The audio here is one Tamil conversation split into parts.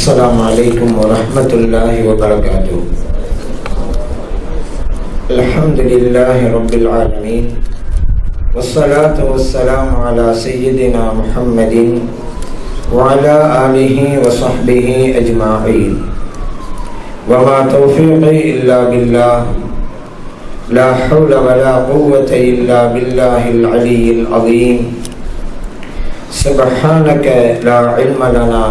السلام عليكم ورحمة الله وبركاته. الحمد لله رب العالمين، والصلاة والسلام على سيدنا محمد وعلى آله وصحبه أجمعين. وما توفيقي إلا بالله، لا حول ولا قوة إلا بالله العلي العظيم. سبحانك لا علم لنا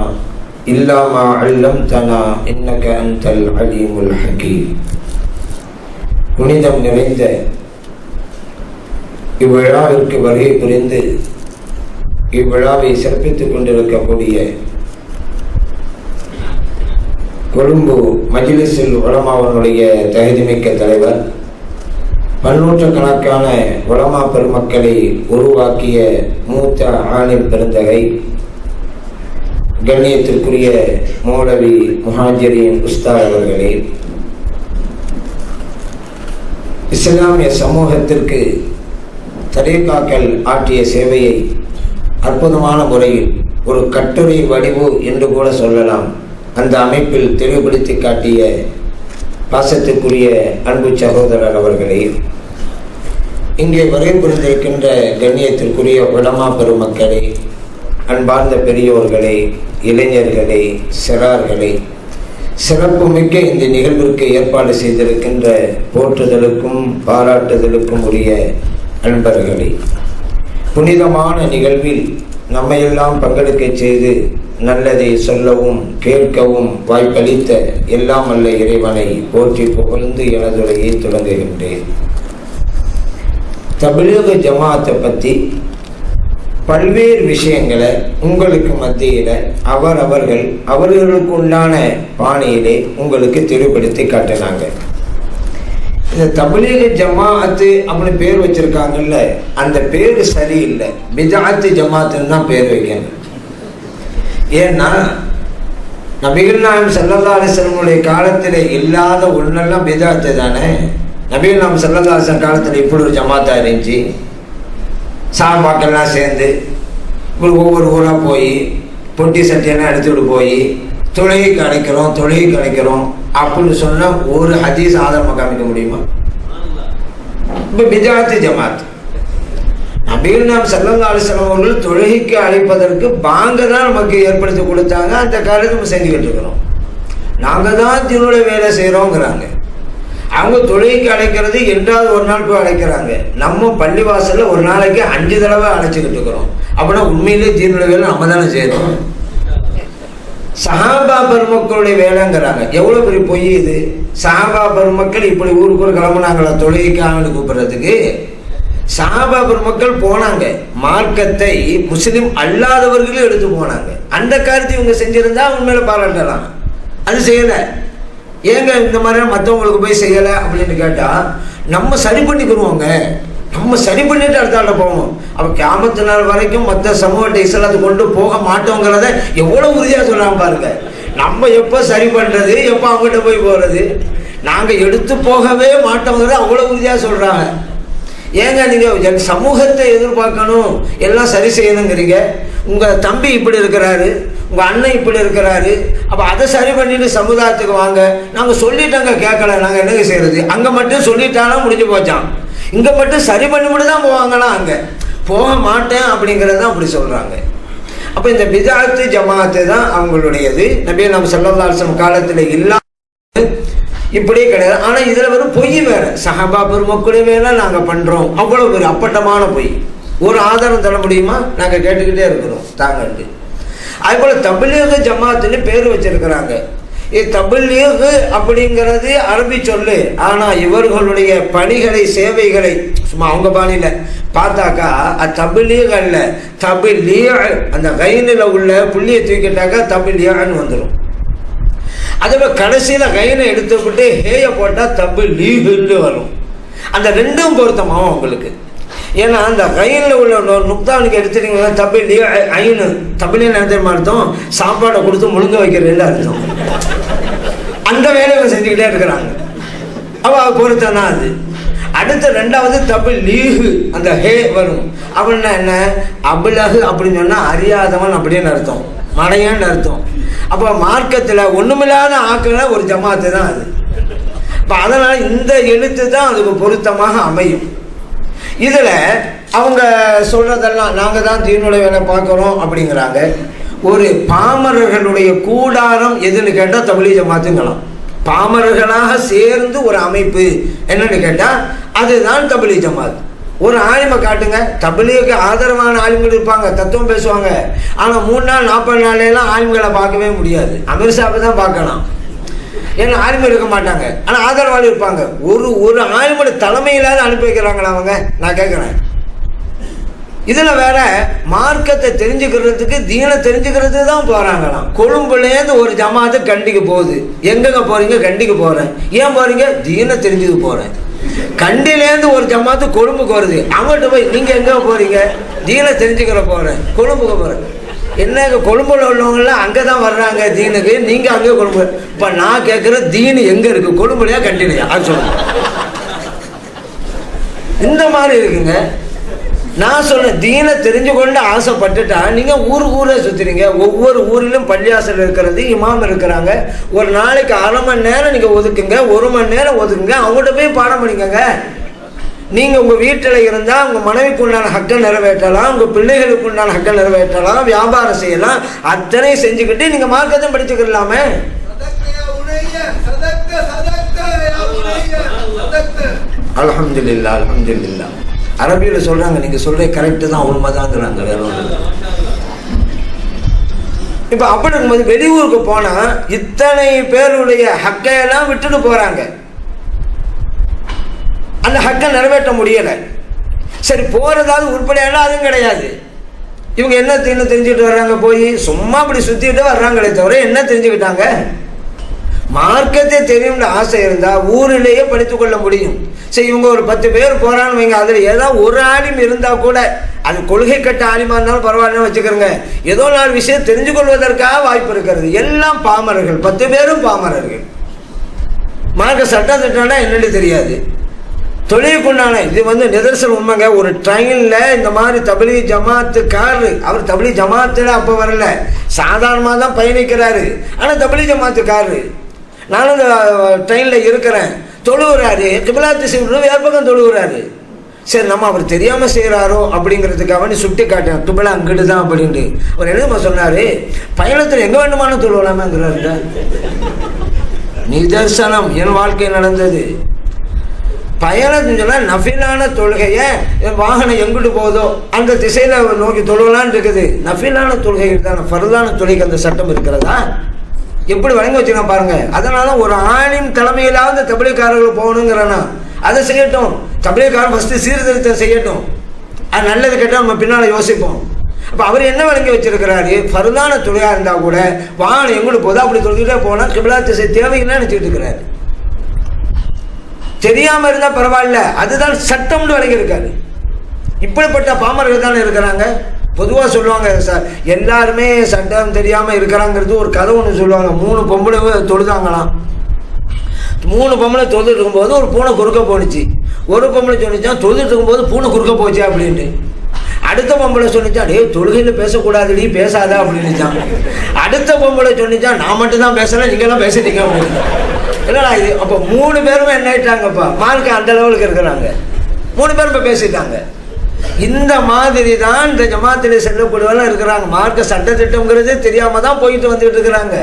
إلا ما علمتنا إنك أنت العليم الحكيم. புனிதம் நிறைந்த இவ்விழாவிற்கு வருகை புரிந்து இவ்விழாவை சிறப்பித்துக் கொண்டிருக்கக்கூடிய கொழும்பு மஜ்லிஸுல் உலமாவுடைய தகுதிமிக்க தலைவர், பன்னூற்றுக்கணக்கான உலமா பெருமக்களை உருவாக்கிய மூத்த ஆலிம் பெருந்தகை, கண்ணியத்திற்குரிய மௌலவி முஹாஜிரின் உஸ்தாத் அவர்களே, இஸ்லாமிய சமூகத்திற்கு தரீகாக்கள் ஆற்றிய சேவையை அற்புதமான முறையில் ஒரு கட்டுரை வடிவு என்று கூட சொல்லலாம், அந்த அமைப்பில் தெளிவுபடுத்தி காட்டிய பாசத்திற்குரிய அன்பு சகோதரர் அவர்களே, இங்கே வரை புரிந்திருக்கின்ற கண்ணியத்திற்குரிய உலமா பெருமக்களே, அன்பார்ந்த பெரியோர்களே, இளைஞர்களே, சிறார்களே, சிறப்புமிக்க இந்த நிகழ்விற்கு ஏற்பாடு செய்திருக்கின்ற போற்றுதலுக்கும் பாராட்டுதலுக்கும் உரிய அன்பர்களே, புனிதமான நிகழ்வில் நம்மையெல்லாம் பங்கெடுக்க செய்து நல்லதை சொல்லவும் கேட்கவும் வாய்ப்பளித்த எல்லாம் அல்ல இறைவனை போற்றி புகழ்ந்து எனதுரையை தொடங்குகின்றேன். தப்லீக் ஜமாத்தை பற்றி பல்வேறு விஷயங்களை உங்களுக்கு மத்தியில் அவர்களுக்கு உண்டான பாணியிலே உங்களுக்கு தெளிவுபடுத்தி காட்டினாங்க. இந்த தப்லீக் ஜமாஅத்து அப்படின்னு பேர் வச்சிருக்காங்கல்ல, அந்த பேர் சரியில்லை, பித்அத் ஜமாத்துன்னு தான் பேர் வைக்கணும். ஏன்னா நபிகள் நாயகம் ஸல்லல்லாஹு அலைஹி வஸல்லம் காலத்தில் இல்லாத ஒன்றெல்லாம் பித்அத் தானே. நபிகள் நாயகம் ஸல்லல்லாஹு அலைஹி வஸல்லம் காலத்தில் இப்படி ஒரு ஜமாத்தாக இருந்துச்சு. சாபாக்கள்லாம் சேர்ந்து இப்படி ஒவ்வொரு ஊராக போய் பொட்டி சட்டியெல்லாம் எடுத்துகிட்டு போய் தொழுகைக்கு அழைக்கிறோம் அப்படின்னு சொன்னால் ஒரு ஹதீஸ் ஆதாரமாக காமிக்க முடியுமா? இப்போ பித்அத் ஜமாத், நபிகள் நாயகம் ஸல்லல்லாஹு அலைஹி வஸல்லம் அவர்கள் தொழுகைக்கு அழைப்பதற்கு பாங்க தான் நமக்கு ஏற்படுத்தி கொடுத்தாங்க. அந்த காலத்தை நம்ம செஞ்சுக்கிட்டு இருக்கிறோம். நாங்கள் தான் தீனுடைய வேலை செய்கிறோங்கிறாங்க. அவங்க தொழுகைக்கு அழைக்கிறது என்றாவது ஒரு நாள் போய் அழைக்கிறாங்க. நம்ம பள்ளிவாசலில் ஒரு நாளைக்கு 5 தடவை அழைச்சிக்கிட்டு இருக்கிறோம். அப்படின்னா உண்மையிலே தீனுடைய வேலை நம்ம தானே செய்யறோம். சஹாபா பெருமக்களுடைய வேலைங்கிறாங்க. எவ்வளோ பெரிய பொய் இது! சஹாபா பெருமக்கள் இப்படி ஊருக்கு கிளம்புனாங்களா தொழுகைக்கு ஆண்டு கூப்பிடுறதுக்கு? சஹாபா பெருமக்கள் போனாங்க, மார்க்கத்தை முஸ்லிம் அல்லாதவர்களும் எடுத்து போனாங்க. அந்த காரியத்தை இவங்க செஞ்சிருந்தா உண்மையில பாராட்டலாம். அது செய்யலை. ஏங்க இந்த மாதிரி மற்றவங்களுக்கு போய் செய்யலை அப்படின்னு கேட்டால், நம்ம சரி பண்ணிக்கிறோங்க, நம்ம சரி பண்ணிட்டு அடுத்த ஆள்கிட்ட போவோம். அப்போ கியாமத்து நாள் வரைக்கும் மற்ற சமூகத்தை இஸ்லாத்தை கொண்டு போக மாட்டோங்கிறத எவ்வளோ உறுதியாக சொல்லாமல் பாருங்க. நம்ம எப்போ சரி பண்ணுறது, எப்போ அவங்ககிட்ட போய் போகிறது, நாங்கள் எடுத்து போகவே மாட்டோங்கிறத அவ்வளோ உறுதியாக சொல்கிறாங்க. ஏங்க நீங்கள் சமூகத்தை எதிர்பார்க்கணும், எல்லாம் சரி செய்யணுங்கிறீங்க. உங்கள் தம்பி இப்படி இருக்கிறாரு, உங்கள் அண்ணன் இப்படி இருக்கிறாரு, அப்போ அதை சரி பண்ணிட்டு சமுதாயத்துக்கு வாங்க. நாங்கள் சொல்லிட்டாங்க, கேட்கல, நாங்கள் என்னங்க செய்கிறது? அங்கே மட்டும் சொல்லிட்டாலும் முடிஞ்சு போச்சான். இங்கே மட்டும் சரி பண்ணி மட்டும் தான் போவாங்களாம், அங்கே போக மாட்டேன் அப்படிங்கிறது தான் அப்படி சொல்கிறாங்க. அப்போ இந்த பித்அத் ஜமாத்து தான் அவங்களுடையது. நபிகள் நாயகம் ஸல்லல்லாஹு அலைஹி வஸல்லம் காலத்தில் இல்லாம இப்படியே கிடையாது. ஆனால் இதில் வெறும் பொய் வேறு. சஹாபா பெருமக்களே வேலை நாங்கள் பண்ணுறோம், அவ்வளோ ஒரு அப்பட்டமான பொய். ஒரு ஆதாரம் தர முடியுமா? நாங்கள் கேட்டுக்கிட்டே இருக்கிறோம் தாங்கட்டு. அதுபோல் தப்லீக் ஜமாத்துன்னு பேர் வச்சிருக்கிறாங்க. தப்லீக் அப்படிங்கிறது அரபி சொல்லு. ஆனால் இவர்களுடைய பணிகளை சேவைகளை சும்மா அவங்க பாணியில் பார்த்தாக்கா தப்லீக் அல்ல, தப்லீக். அந்த கைனில் உள்ள புள்ளியை தூக்கிட்டாக்கா தப்லீக்னு வந்துடும். அதுபோல் கடைசியில் கைனை எடுத்துக்கிட்டு ஹேய போட்டால் தப்லீக்னு வரும். அந்த ரெண்டும் பொருத்தமாகும் உங்களுக்கு. ஏன்னா அந்த கைனில் உள்ள நுக்தானுக்கு எடுத்துட்டீங்கன்னா தப்லீக் ஐனு, தப்லீக் என்ன அர்த்தம்? சாப்பாடை கொடுத்து முழுங்க வைக்கிறது அர்த்தம். அந்த வேலையை செஞ்சுக்கிட்டே இருக்கிறாங்க. அப்போ அது பொருத்தம் தான் அது. அடுத்த ரெண்டாவது தப்லீக், அந்த ஹே வரும். அப்படின்னா என்ன? அபுலகு அப்படின்னு சொன்னால் அறியாதவன் அப்படின்னு அர்த்தம், மடையான்னு அர்த்தம். அப்போ மார்க்கத்தில் ஒண்ணுமில்லாத ஆக்குற ஒரு ஜமாத்து தான் அது. அப்போ அதனால இந்த எழுத்து தான் அதுக்கு பொருத்தமாக அமையும். இதுல அவங்க சொல்றதெல்லாம் நாங்க தான் தீனுடைய வேலை பார்க்கிறோம் அப்படிங்கிறாங்க. ஒரு பாமரர்களுடைய கூடாரம் எதுன்னு கேட்டா தப்லீக் ஜமாத்துங்களாம். பாமரர்களாக சேர்ந்து ஒரு அமைப்பு என்னன்னு கேட்டா அதுதான் தப்லீக் ஜமாத். ஒரு ஆலிமை காட்டுங்க, தப்லீக்கு ஆதரவான ஆலிம்கள் இருப்பாங்க, தத்துவம் பேசுவாங்க. ஆனா 3 நாள் 40 நாள்லாம் ஆலிம்களை பார்க்கவே முடியாது. அமிர்ஷாவை தான் பார்க்கலாம், ஏன்னா ஆலிமை இருக்க மாட்டாங்க. ஆனா ஆதரவாளி இருப்பாங்க. ஒரு ஆலிமோட தலைமையிலாவது அனுப்பி வைக்கிறாங்களா அவங்க? நான் கேட்கிறேன். இதுல வேற மார்க்கத்தை தெரிஞ்சுக்கிறதுக்கு, தீனை தெரிஞ்சுக்கிறதுக்கு தான் போறாங்களாம். கொழும்புலேருந்து ஒரு ஜமாத்து கண்டிக்கு போகுது. எங்கெங்க போறீங்க? கண்டிக்கு போறேன். ஏன் போறீங்க? தீனை தெரிஞ்சுக்க போறேன். கண்டிலேருந்து ஒரு ஜமாத்து கொழும்புக்கு வருது. அவங்கள்ட்ட போய் நீங்க எங்க போறீங்க? தீனை தெரிஞ்சுக்கிற போறேன், கொழும்புக்கு போறேன். என்ன கொழும்புல உள்ளவங்களாம் அங்கதான் வர்றாங்க தீனுக்கு, நீங்க அங்கே கொழும்பு. இப்ப நான் கேட்கிற தீனு எங்க இருக்கு? கொழும்புலையா கண்டிலையா? அது சொல்லுங்க. இந்த மாதிரி இருக்குங்க. நான் சொல்றேன், தீனை தெரிஞ்சு கொண்டு ஆசைப்பட்டுட்டா நீங்க ஊரே சுத்துறீங்க. ஒவ்வொரு ஊரிலும் பள்ளியாசல் இருக்கிறது, இமாம் இருக்கிறாங்க. ஒரு நாளைக்கு 1/2 மணி நேரம் நீங்க ஒதுக்குங்க, 1 மணி நேரம் ஒதுக்குங்க, அவங்கள்ட்ட போய் பாடம் பண்ணிக்கங்க. நீங்க உங்க வீட்டில் இருந்தா உங்க மனைவிக்கு உண்டான ஹக்கை நிறைவேற்றலாம், உங்க பிள்ளைகளுக்கு உண்டான ஹக்கை நிறைவேற்றலாம், வியாபாரம் செய்யலாம். அத்தனை செஞ்சுக்கிட்டு நீங்க மார்க்கத்தை படிச்சுக்கலாமே. அல்ஹம்துலில்லாஹ், அல்ஹம்துலில்லாஹ். அரபியில் சொல்றாங்க, நீங்க சொல்ற கரெக்டு தான், உண்மைதாங்கிறாங்க. வேற ஒன்று. இப்ப அப்படி இருக்கும்போது வெளியூருக்கு போனா இத்தனை பேருடைய ஹக்கையெல்லாம் விட்டுட்டு போறாங்க. அந்த ஹக்கை நிறைவேற்ற முடியல. சரி, போறதாவது உருப்படியான அதுவும் கிடையாது. இவங்க என்ன தெரிஞ்சுக்கிட்டு வர்றாங்க? போய் சும்மா அப்படி சுத்திட்டு வர்றாங்களே தவிர என்ன தெரிஞ்சுக்கிட்டாங்க? மார்க்கத்தை தெரியும்னு ஆசை இருந்தா ஊரிலேயே படித்துக் கொள்ள முடியும். சரி, இவங்க ஒரு 10 பேர் போறான்னு வைங்க, அதுல ஏதாவது ஒரு ஆலிம் இருந்தா கூட, அது கொள்கை கட்ட ஆலிமா இருந்தாலும் பரவாயில்ல வச்சுக்கிறோங்க, ஏதோ 4 விஷயம் தெரிஞ்சு கொள்வதற்காக வாய்ப்பு இருக்கிறது. எல்லாம் பாமரர்கள், 10 பேரும் பாமரர்கள். மார்க்க சட்டம் திட்டம்னா என்னன்னு தெரியாது. தொழிலுக்குண்டான இது நிதர்சனம் உண்மைங்க. ஒரு ட்ரெயின்ல இந்த மாதிரி தப்லீக் ஜமாத்து காரு, அவர் தப்லீக் ஜமாத்துல அப்ப வரல, சாதாரணமா தான் பயணிக்கிறாரு. ஆனா தப்லீக் ஜமாத்து காரு. நானும் ட்ரெயின்ல இருக்கிறேன், தொழுகிறாரு, கிபிலா திசை வேறு பக்கம் தொழுகிறாரு. சரி, நம்ம அவர் தெரியாம செய்யறாரோ அப்படிங்கிறதுக்காக சுட்டி காட்டேன், கிபிலா அங்கிட்டு தான் அப்படின்ட்டு. அவர் என்ன சொன்னாரு? பயணத்தில் எங்க வேண்டுமான தொழுவலாமாங்கிறாரு. நிதர்சனம் என் வாழ்க்கை நடந்தது. பயணம் சொன்னா நஃபிலான தொழுகைய, வாகனம் எங்கிட்டு போதோ அந்த திசையில நோக்கி தொழுவலான்னு இருக்குது. நஃபிலான தொழுகை தான், ஃபர்தான தொழுகைக்கு அந்த சட்டம் இருக்கிறதா? எப்படி வழங்கி வச்சுக்கலாம் பாருங்க. அதனால ஒரு ஆணின் தலைமையிலாவது தப்லீக்காரர்கள் போகணுங்கிறனா அதை செய்யட்டும். தப்லீக்காரன் ஃபர்ஸ்ட் சீர்திருத்தம் செய்யட்டும். அது நல்லது கேட்டால் நம்ம பின்னால யோசிப்போம். அப்ப அவர் என்ன வழங்கி வச்சிருக்கிறாரு? ஃபர்தான தொழுகா இருந்தா கூட வாகனம் எங்கிட்டு போதோ அப்படி தொழுகிட்டே போனா கிபிலா திசை தேவைன்னு நினைச்சிட்டு இருக்கிறாரு. தெரியாம இருந்தா பரவாயில்ல, அதுதான் சட்டம்னு வழங்கியிருக்காரு. இப்படிப்பட்ட பாமர்கள் தானே இருக்கிறாங்க. பொதுவா சொல்லுவாங்க, சார் எல்லாருமே சட்டம் தெரியாம இருக்கிறாங்கிறது ஒரு கதை ஒன்று சொல்லுவாங்க. 3 பொம்பளை தொழுதாங்களாம். 3 பொம்பளை தொழுதுட்டு இருக்கும்போது ஒரு பூனை குறுக்க போனுச்சு. ஒரு பொம்பளை சொல்லிச்சான், தொழுதுட்டு இருக்கும்போது பூனை குறுக்க போச்சு அப்படின்ட்டு. அடுத்த பொம்பளை சொல்லிச்சா, டே தொழுகையில பேசக்கூடாதுடி, பேசாதா அப்படின்னுச்சான். அடுத்த பொம்பளை சொல்லிச்சான், நான் மட்டும் தான் பேசல, நீங்க எல்லாம் பேசிட்டீங்க அப்படின்னு. இல்லடா இது அப்ப 3 பேருமே என்ன ஆயிட்டாங்கப்பா, மார்க்க அந்த லெவலுக்கு இருக்கிறாங்க. 3 பேரும் இப்ப பேசிட்டாங்க. இந்த மாதிரி தான் இந்த ஜமாத்திலே செல்லக்கூடியவெல்லாம் இருக்கிறாங்க. மார்க்க சட்டத்திட்டம்ங்கிறது தெரியாம தான் போயிட்டு வந்துட்டு இருக்கிறாங்க.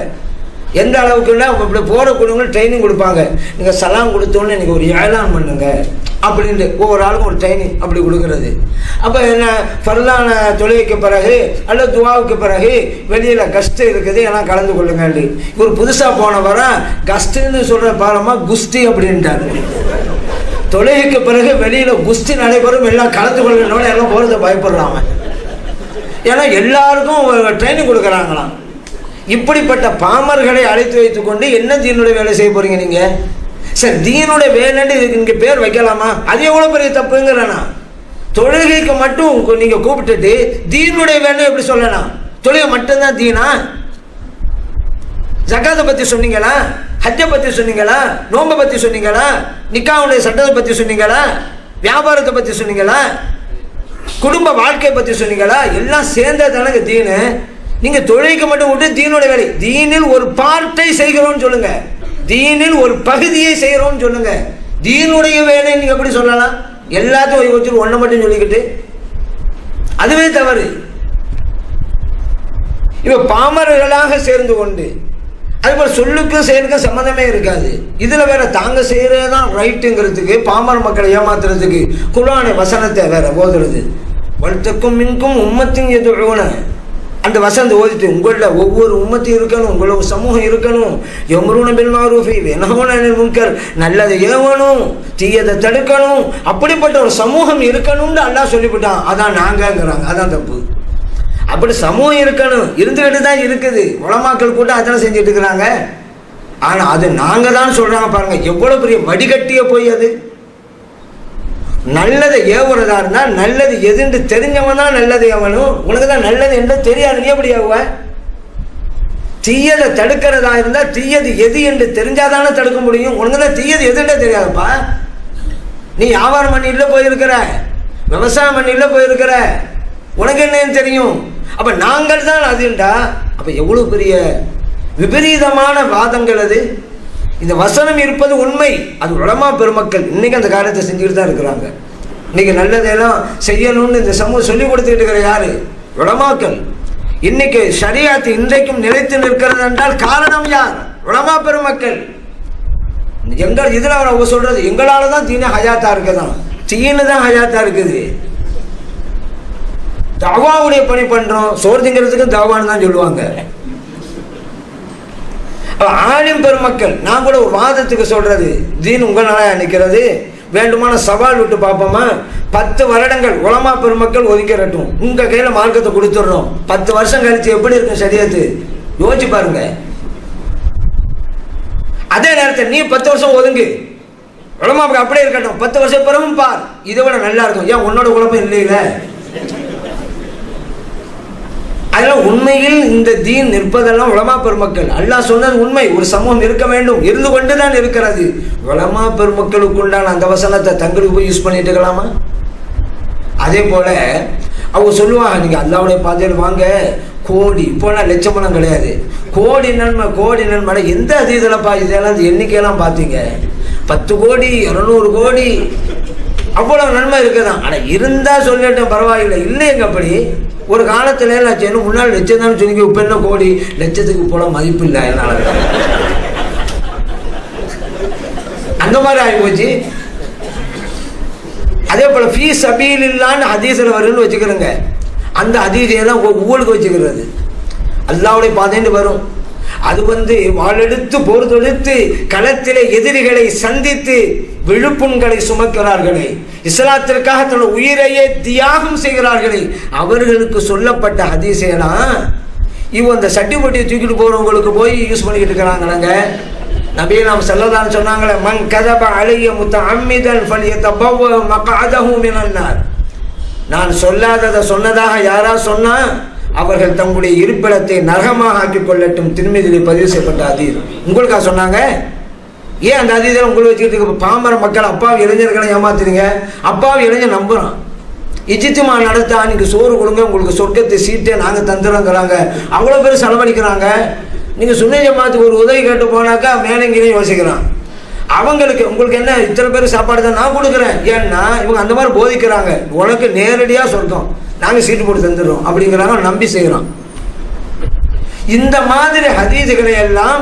எந்த அளவுக்குன்னா இப்படி போறக்கூடியவங்க ட்ரைனிங் கொடுப்பாங்க. நீங்க சலாம் கொடுத்தோன்னு எனக்கு ஒரு ஏலான் பண்ணுங்க அப்படின்ட்டு ஒவ்வொரு ஆளுக்கும் ஒரு ட்ரைனிங் அப்படி கொடுக்கறது. அப்ப என்ன, ஃபர்லான தொழுகைக்கு பிறகு அல்லது துவாவுக்கு பிறகு வெளியில கஸ்ட் இருக்குது, எல்லாம் கலந்து கொள்ளுங்க. இவர் புதுசா போனவர கஸ்ட்ன்னு சொல்ற பாரமா குஸ்தி அப்படின்ட்டாரு. தொழுகைக்கு பிறகு வெளியில குஸ்தி நடைபெறும், எல்லாம் கலந்து கொள்கிறோட எல்லாம் போறது பயப்படுறாங்க. ஏன்னா எல்லாருக்கும் ட்ரைனிங் கொடுக்குறாங்களாம். இப்படிப்பட்ட பாமர்களை அழைத்து வைத்துக் கொண்டு என்ன தீனுடைய வேலை செய்ய போறீங்க நீங்க? சரி, தீனுடைய வேலைன்னு இங்க பேர் வைக்கலாமா? அது எவ்வளவு பெரிய தப்புங்கிறனா? தொழுகைக்கு மட்டும் நீங்க கூப்பிட்டுட்டு தீனுடைய வேலை எப்படி சொல்லலாம்? தொழுகை மட்டும்தான் தீனா? ஜகாத்தை பத்தி சொன்னீங்களா? ஹஜ்ஜை பத்தி சொன்னீங்களா? நோம்பை பத்தி சொன்னீங்களா? நிக்காவுடைய சட்டத்தை பத்தி சொன்னீங்களா? வியாபாரத்தை பத்தி சொன்னீங்களா? குடும்ப வாழ்க்கை பத்தி சொன்னீங்களா? எல்லாம் சேர்ந்த தானங்க தீனு. நீங்க தொழுகைக்கு மட்டும் விட்டு தீனுடைய வேலை, தீனில் ஒரு பார்ட்டை செய்கிறோம்னு சொல்லுங்க, தீனில் ஒரு பகுதியை செய்கிறோம்னு சொல்லுங்க. தீனுடைய வேலை நீங்க எப்படி சொல்லலாம்? எல்லாத்தையும் வச்சு ஒன்றை மட்டும் சொல்லிக்கிட்டு அதுவே தவறு. இப்ப பாமரர்களாக சேர்ந்து கொண்டு அதுபோல் சொல்லுக்கும் செயலுக்கும் சம்மந்தமே இருக்காது. இதுல வேற தாங்க செய்யறதுதான் ரைட்டுங்கிறதுக்கு, பாமர மக்களை ஏமாத்துறதுக்கு குர்ஆன் வசனத்தை வேற ஓதுறது. வல்தக்கும் மின்கும் உம்மத்தின் எதுன அந்த வசனத்தை ஓதிட்டு, உங்கள ஒவ்வொரு உம்மத்தையும் இருக்கணும், உங்களோட சமூகம் இருக்கணும். யம்ருன பில் மஅரூஃப் வயன்ஹவுன அனில் முன்கர், நல்லதை ஏவணும் தீயதை தடுக்கணும், அப்படிப்பட்ட ஒரு சமூகம் இருக்கணும்னு அல்லாஹ் சொல்லிவிட்டான். அதான் நாங்கங்கிறாங்க, அதான் தப்பு. அப்படி சமூகம் இருக்கணும், இருந்துகிட்டு தான் இருக்குது. உலமாக்கள் கூட அதெல்லாம் செஞ்சுட்டு இருக்கிறாங்க. ஆனா அது நாங்க தான் சொல்றாங்க. பாருங்க எவ்வளவு பெரிய வடிகட்டிய போய். அது நல்லதை ஏவுறதா இருந்தா நல்லது எதுன்னு தெரிஞ்சவன் தான் நல்லது ஏவணும். உனக்கு தான் நல்லது என்று தெரியாது, நீ எப்படி ஏவ? தீயதை தடுக்கிறதா இருந்தா தீயது எது என்று தெரிஞ்சாதானே தடுக்க முடியும். உனக்கு தான் தீயது எதுன்னு தெரியாதுப்பா. நீ வியாபாரம் பண்ணில போயிருக்கிற, விவசாயம் பண்ணில போயிருக்கிற, உனக்கு என்னன்னு தெரியும். அப்ப நாங்கள் தான் அதுண்டா, அப்ப எவ்வளவு பெரிய விபரீதமான வாதங்கள் அது. இந்த வசனம் இருப்பது உண்மை, அது உலமா பெருமக்கள் இன்னைக்கு அந்த காரியத்தை செஞ்சுட்டு தான் இருக்கிறாங்க. இன்னைக்கு நல்லதெல்லாம் செய்யணும்னு இந்த சமூகம் சொல்லி கொடுத்துட்டு இருக்கிற யாரு? உலமாக்கள். இன்னைக்கு ஷரியத் இன்றைக்கும் நிலைத்து நிற்கிறது என்றால் காரணம் யார்? உலமா பெருமக்கள். எங்கள் இதுல அவங்க சொல்றது எங்களால தான் தீன ஹயாத்தா இருக்குதான், தீனு தான் ஹயாத்தா இருக்குது. தாவாவுடைய பணி பண்றோம், சோர்திங்கிறதுக்கு தாவான்னு தான் சொல்லுவாங்க. ஆலிம் பெருமக்கள், நான் கூட ஒரு வாதத்துக்கு சொல்றது, தீன் உங்களால நிற்கிறது, வேண்டுமான சவால் விட்டு பார்ப்போமா? 10 வருடங்கள் உலமா பெருமக்கள் ஒதுக்கிறட்டும், உங்க கையில மார்க்கத்தை கொடுத்துடுறோம். 10 வருஷம் கழிச்சு எப்படி இருக்கும் ஷரியத்து? யோசிச்சு பாருங்க. அதே நேரத்தில் நீ 10 வருஷம் ஒதுங்கு, உலமாவுக்கு அப்படியே இருக்கட்டும், 10 வருஷம் பிறகும் பார், இதை விட நல்லா இருக்கும். ஏன் உன்னோட குழப்பம் இல்லையில? அதெல்லாம் உண்மையில் இந்த தீன் நிற்பதெல்லாம் உலமா பெருமக்கள். அல்லாஹ் சொன்னது உண்மை, ஒரு சமூகம் இருக்க வேண்டும், இருந்து கொண்டுதான் இருக்கிறது. உலமா பெருமக்களுக்கு உண்டான அந்த வசனத்தை தங்களுக்கு போய் யூஸ் பண்ணிட்டு இருக்கலாமா? அதே போல அவங்க சொல்லுவாங்க, நீங்க அல்லாஹ்வுடைய பாதையில் வாங்க, கோடி இப்போலாம் லட்சமெல்லாம் கிடையாது, கோடி நன்மை, கோடி நன்மை. எந்த அதீதலப்பா இதெல்லாம் எண்ணிக்கையெல்லாம் பார்த்தீங்க? 10 கோடி 200 கோடி அவ்வளவு நன்மை இருக்குதான். ஆனா இருந்தா சொல்லட்டும் பரவாயில்லை, இல்லைங்க. அப்படி ஒரு காலத்துல லட்சம் முன்னாள் லட்சம் தான் சொல்லி, இப்ப என்ன கோடி, லட்சத்துக்கு போல மதிப்பு இல்லை, அந்த மாதிரி ஆகி போச்சு. அதே போல ஃபீ சபீலில்லான்னு ஹதீஸ்ல வரும்னு வச்சுக்கிறோங்க. அந்த ஹதீஸையெல்லாம் ஊருக்கு வச்சுக்கிறது, அல்லாஹ்வுடைய பாதைன்னு வரும். அது வாளெடுத்து போர் தொடுத்து களத்திலே எதிரிகளை சந்தித்து விழுப்புண்களை சுமக்கிறார்களே, இஸ்லாத்திற்காக தன்னுடைய உயிரையே தியாகம் செய்கிறார்களே, அவர்களுக்கு சொல்லப்பட்ட ஹதீஸெல்லாம் இவன் அந்த சட்டிப்பட்டியை தூக்கிட்டு போறவங்களுக்கு போய் யூஸ் பண்ணிக்கிட்டு இருக்கிறாங்க. நபி நாம் ஸல்லல்லாஹு சொன்னாங்களே, மன் கதப அலைய முத்தஅம்மிதன் ஃபல்யதபவ்வ மக்அதஹு மினன் நார். நான் சொல்லாததை சொன்னதாக யாரா சொன்னா அவர்கள் தங்களுடைய இருப்பிடத்தை நரகமாக ஆக்கிக் கொள்ளட்டும். திருமதியில் பதிவு செய்யப்பட்ட அதீத். உங்களுக்கா சொன்னாங்க? ஏன் அந்த அதீதம் உங்களை வச்சுக்கிட்டு பாமர மக்கள் அப்பாவி இளைஞர்களை ஏமாத்துறீங்க? அப்பாவி இளைஞர் நம்புறான், இஜித்துமா நடத்தா, நீங்க சோறு கொடுங்க, உங்களுக்கு சொர்க்கத்தை சீட்டை நாங்க தந்துறோங்கிறாங்க. அவ்வளவு பேர் செலவழிக்கிறாங்க. நீங்க சுன்ன ஜமாத்துக்கு ஒரு உதவி கேட்டு போனாக்கா மேலங்கிலையும் யோசிக்கிறான். அவங்களுக்கு உங்களுக்கு என்ன, இத்தனை பேர் சாப்பாடு தான் நான் கொடுக்குறேன். ஏன்னா இவங்க அந்த மாதிரி போதிக்கிறாங்க, உனக்கு நேரடியா சொர்க்கம் நாங்க சீட்டு போட்டு தந்துடுறோம் அப்படிங்கிறாங்க, நம்பி செய்யறோம். இந்த மாதிரி ஹதீஸ்களை எல்லாம்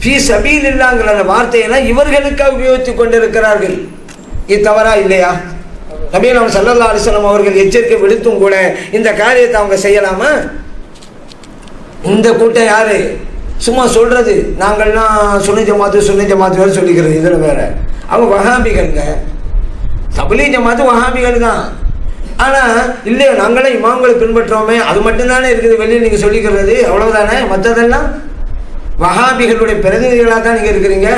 ஃபீ சபீலில்லாஹ்ங்கிற வார்த்தையெல்லாம் இவர்களுக்காக உபயோகித்துக் கொண்டிருக்கிறார்கள். இது தவறா இல்லையா? நபி ஸல்லல்லாஹு அலைஹி வஸல்லம் அவர்கள் எச்சரிக்கை விடுத்தும் கூட இந்த காரியத்தை அவங்க செய்யலாமா? இந்த கூட்டம் யாரு? சும்மா சொல்றது, நாங்கள்லாம் சுன்னி ஜமாத்து வேறு சொல்லிக்கிறது. இதுல வேற அவங்க வஹாபிகள்ங்க, தப்லீக் ஜமாத்து வஹாபிகள் தான். ஆனா இல்லையா, நாங்களே இமாம்களை பின்பற்றோமே, அது மட்டும்தானே இருக்குது வெளியே நீங்க சொல்லிக்கிறது, அவ்வளவுதானே. மற்றதெல்லாம் வஹாபிகளுடைய பிரதிநிதிகளாக தான் நீங்க இருக்கிறீங்க.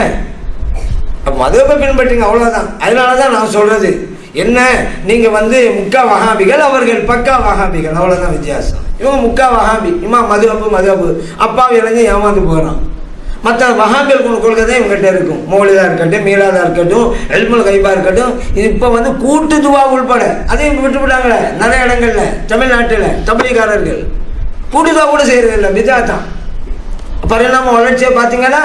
மதுவை பின்பற்றீங்க, அவ்வளவுதான். அதனாலதான் நான் சொல்றது என்ன, நீங்க முக்கா வஹாபிகள், அவர்கள் பக்கா வஹாபிகள், அவ்வளவுதான் வித்தியாசம். இவங்க முக்கா வஹாபி, இமா மதுஹபு அப்பாவி இளைஞ ஏமாந்து போகிறான். மற்ற வஹாபிகள் கொள்கை தான் இவங்ககிட்ட இருக்கும். மௌலிதா இருக்கட்டும், மீலாதா இருக்கட்டும், எல்முல் கைபா இருக்கட்டும். இப்போ கூட்டு துவா உள்பட அதையும் விட்டுவிட்டாங்களே நிறைய இடங்கள்ல, தமிழ்நாட்டில் தப்லீகாரர்கள் புடுதா கூட செய்யறது இல்லை, பிதாத்தான். பரிணாம வளர்ச்சியை பார்த்தீங்கன்னா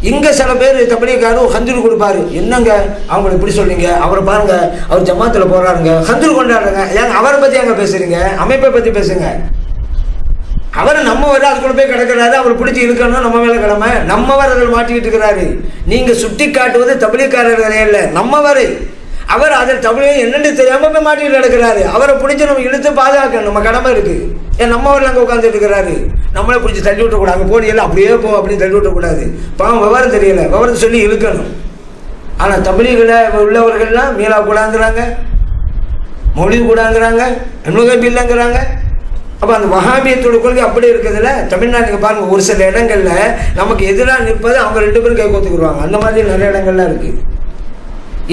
இங்கே சில பேர் தபலீகாரும் ஹந்துரு கொடுப்பாரு. என்னங்க அவங்களை இப்படி சொல்றீங்க, அவரை பாருங்க அவர் ஜமாத்தில் போறாருங்க, ஹந்துரு கொண்டாடுறாங்க. ஏங்க அவரை பற்றி அங்கே பேசுறீங்க, அமைப்பை பற்றி பேசுங்க. அவர் நம்மவர் அதுக்குள்ள போய் கிடக்கிறாரு, அவர் பிடிச்சி இழுக்கணும் நம்ம மேல கிழமை. நம்மவர் அதில் மாட்டிக்கிட்டு இருக்கிறாரு. நீங்க சுட்டி காட்டுவது தபலீகாரர்களே இல்லை, நம்மவர். அவர் அதில் தபலீக என்னென்னு தெரியாம போய் மாட்டிக்கிட்டு கிடக்கிறாரு. அவரை பிடிச்சி நம்ம இழுத்து பாதுகாக்கணும், நம்ம கடமை இருக்கு. ஏன் நம்மவரில் அங்கே உட்காந்துட்டு இருக்கிறாரு, நம்மளை பிடிச்சி தள்ளி விட்டக்கூடாது. போனியெல்லாம் அப்படியே போ அப்படின்னு தள்ளி விட்டக்கூடாது. பாவம் விவரம் தெரியல, விவரத்தை சொல்லி இழுக்கணும். ஆனால் தபலீகில் உள்ளவர்கள்லாம் மீளா கூடாங்கிறாங்க, மொழி கூடாங்கிறாங்க, அன்முகம் இல்லைங்கிறாங்க. அப்போ அந்த வஹாபியத்தோட கொள்கை அப்படி இருக்குதுல்ல. தமிழ்நாட்டுக்கு பாருங்க, ஒரு சில இடங்கள்ல நமக்கு எதிராக நிற்பது அவங்க 2 பேரும் கை கோத்துக்குருவாங்க. அந்த மாதிரி நிறைய இடங்கள்லாம் இருக்கு.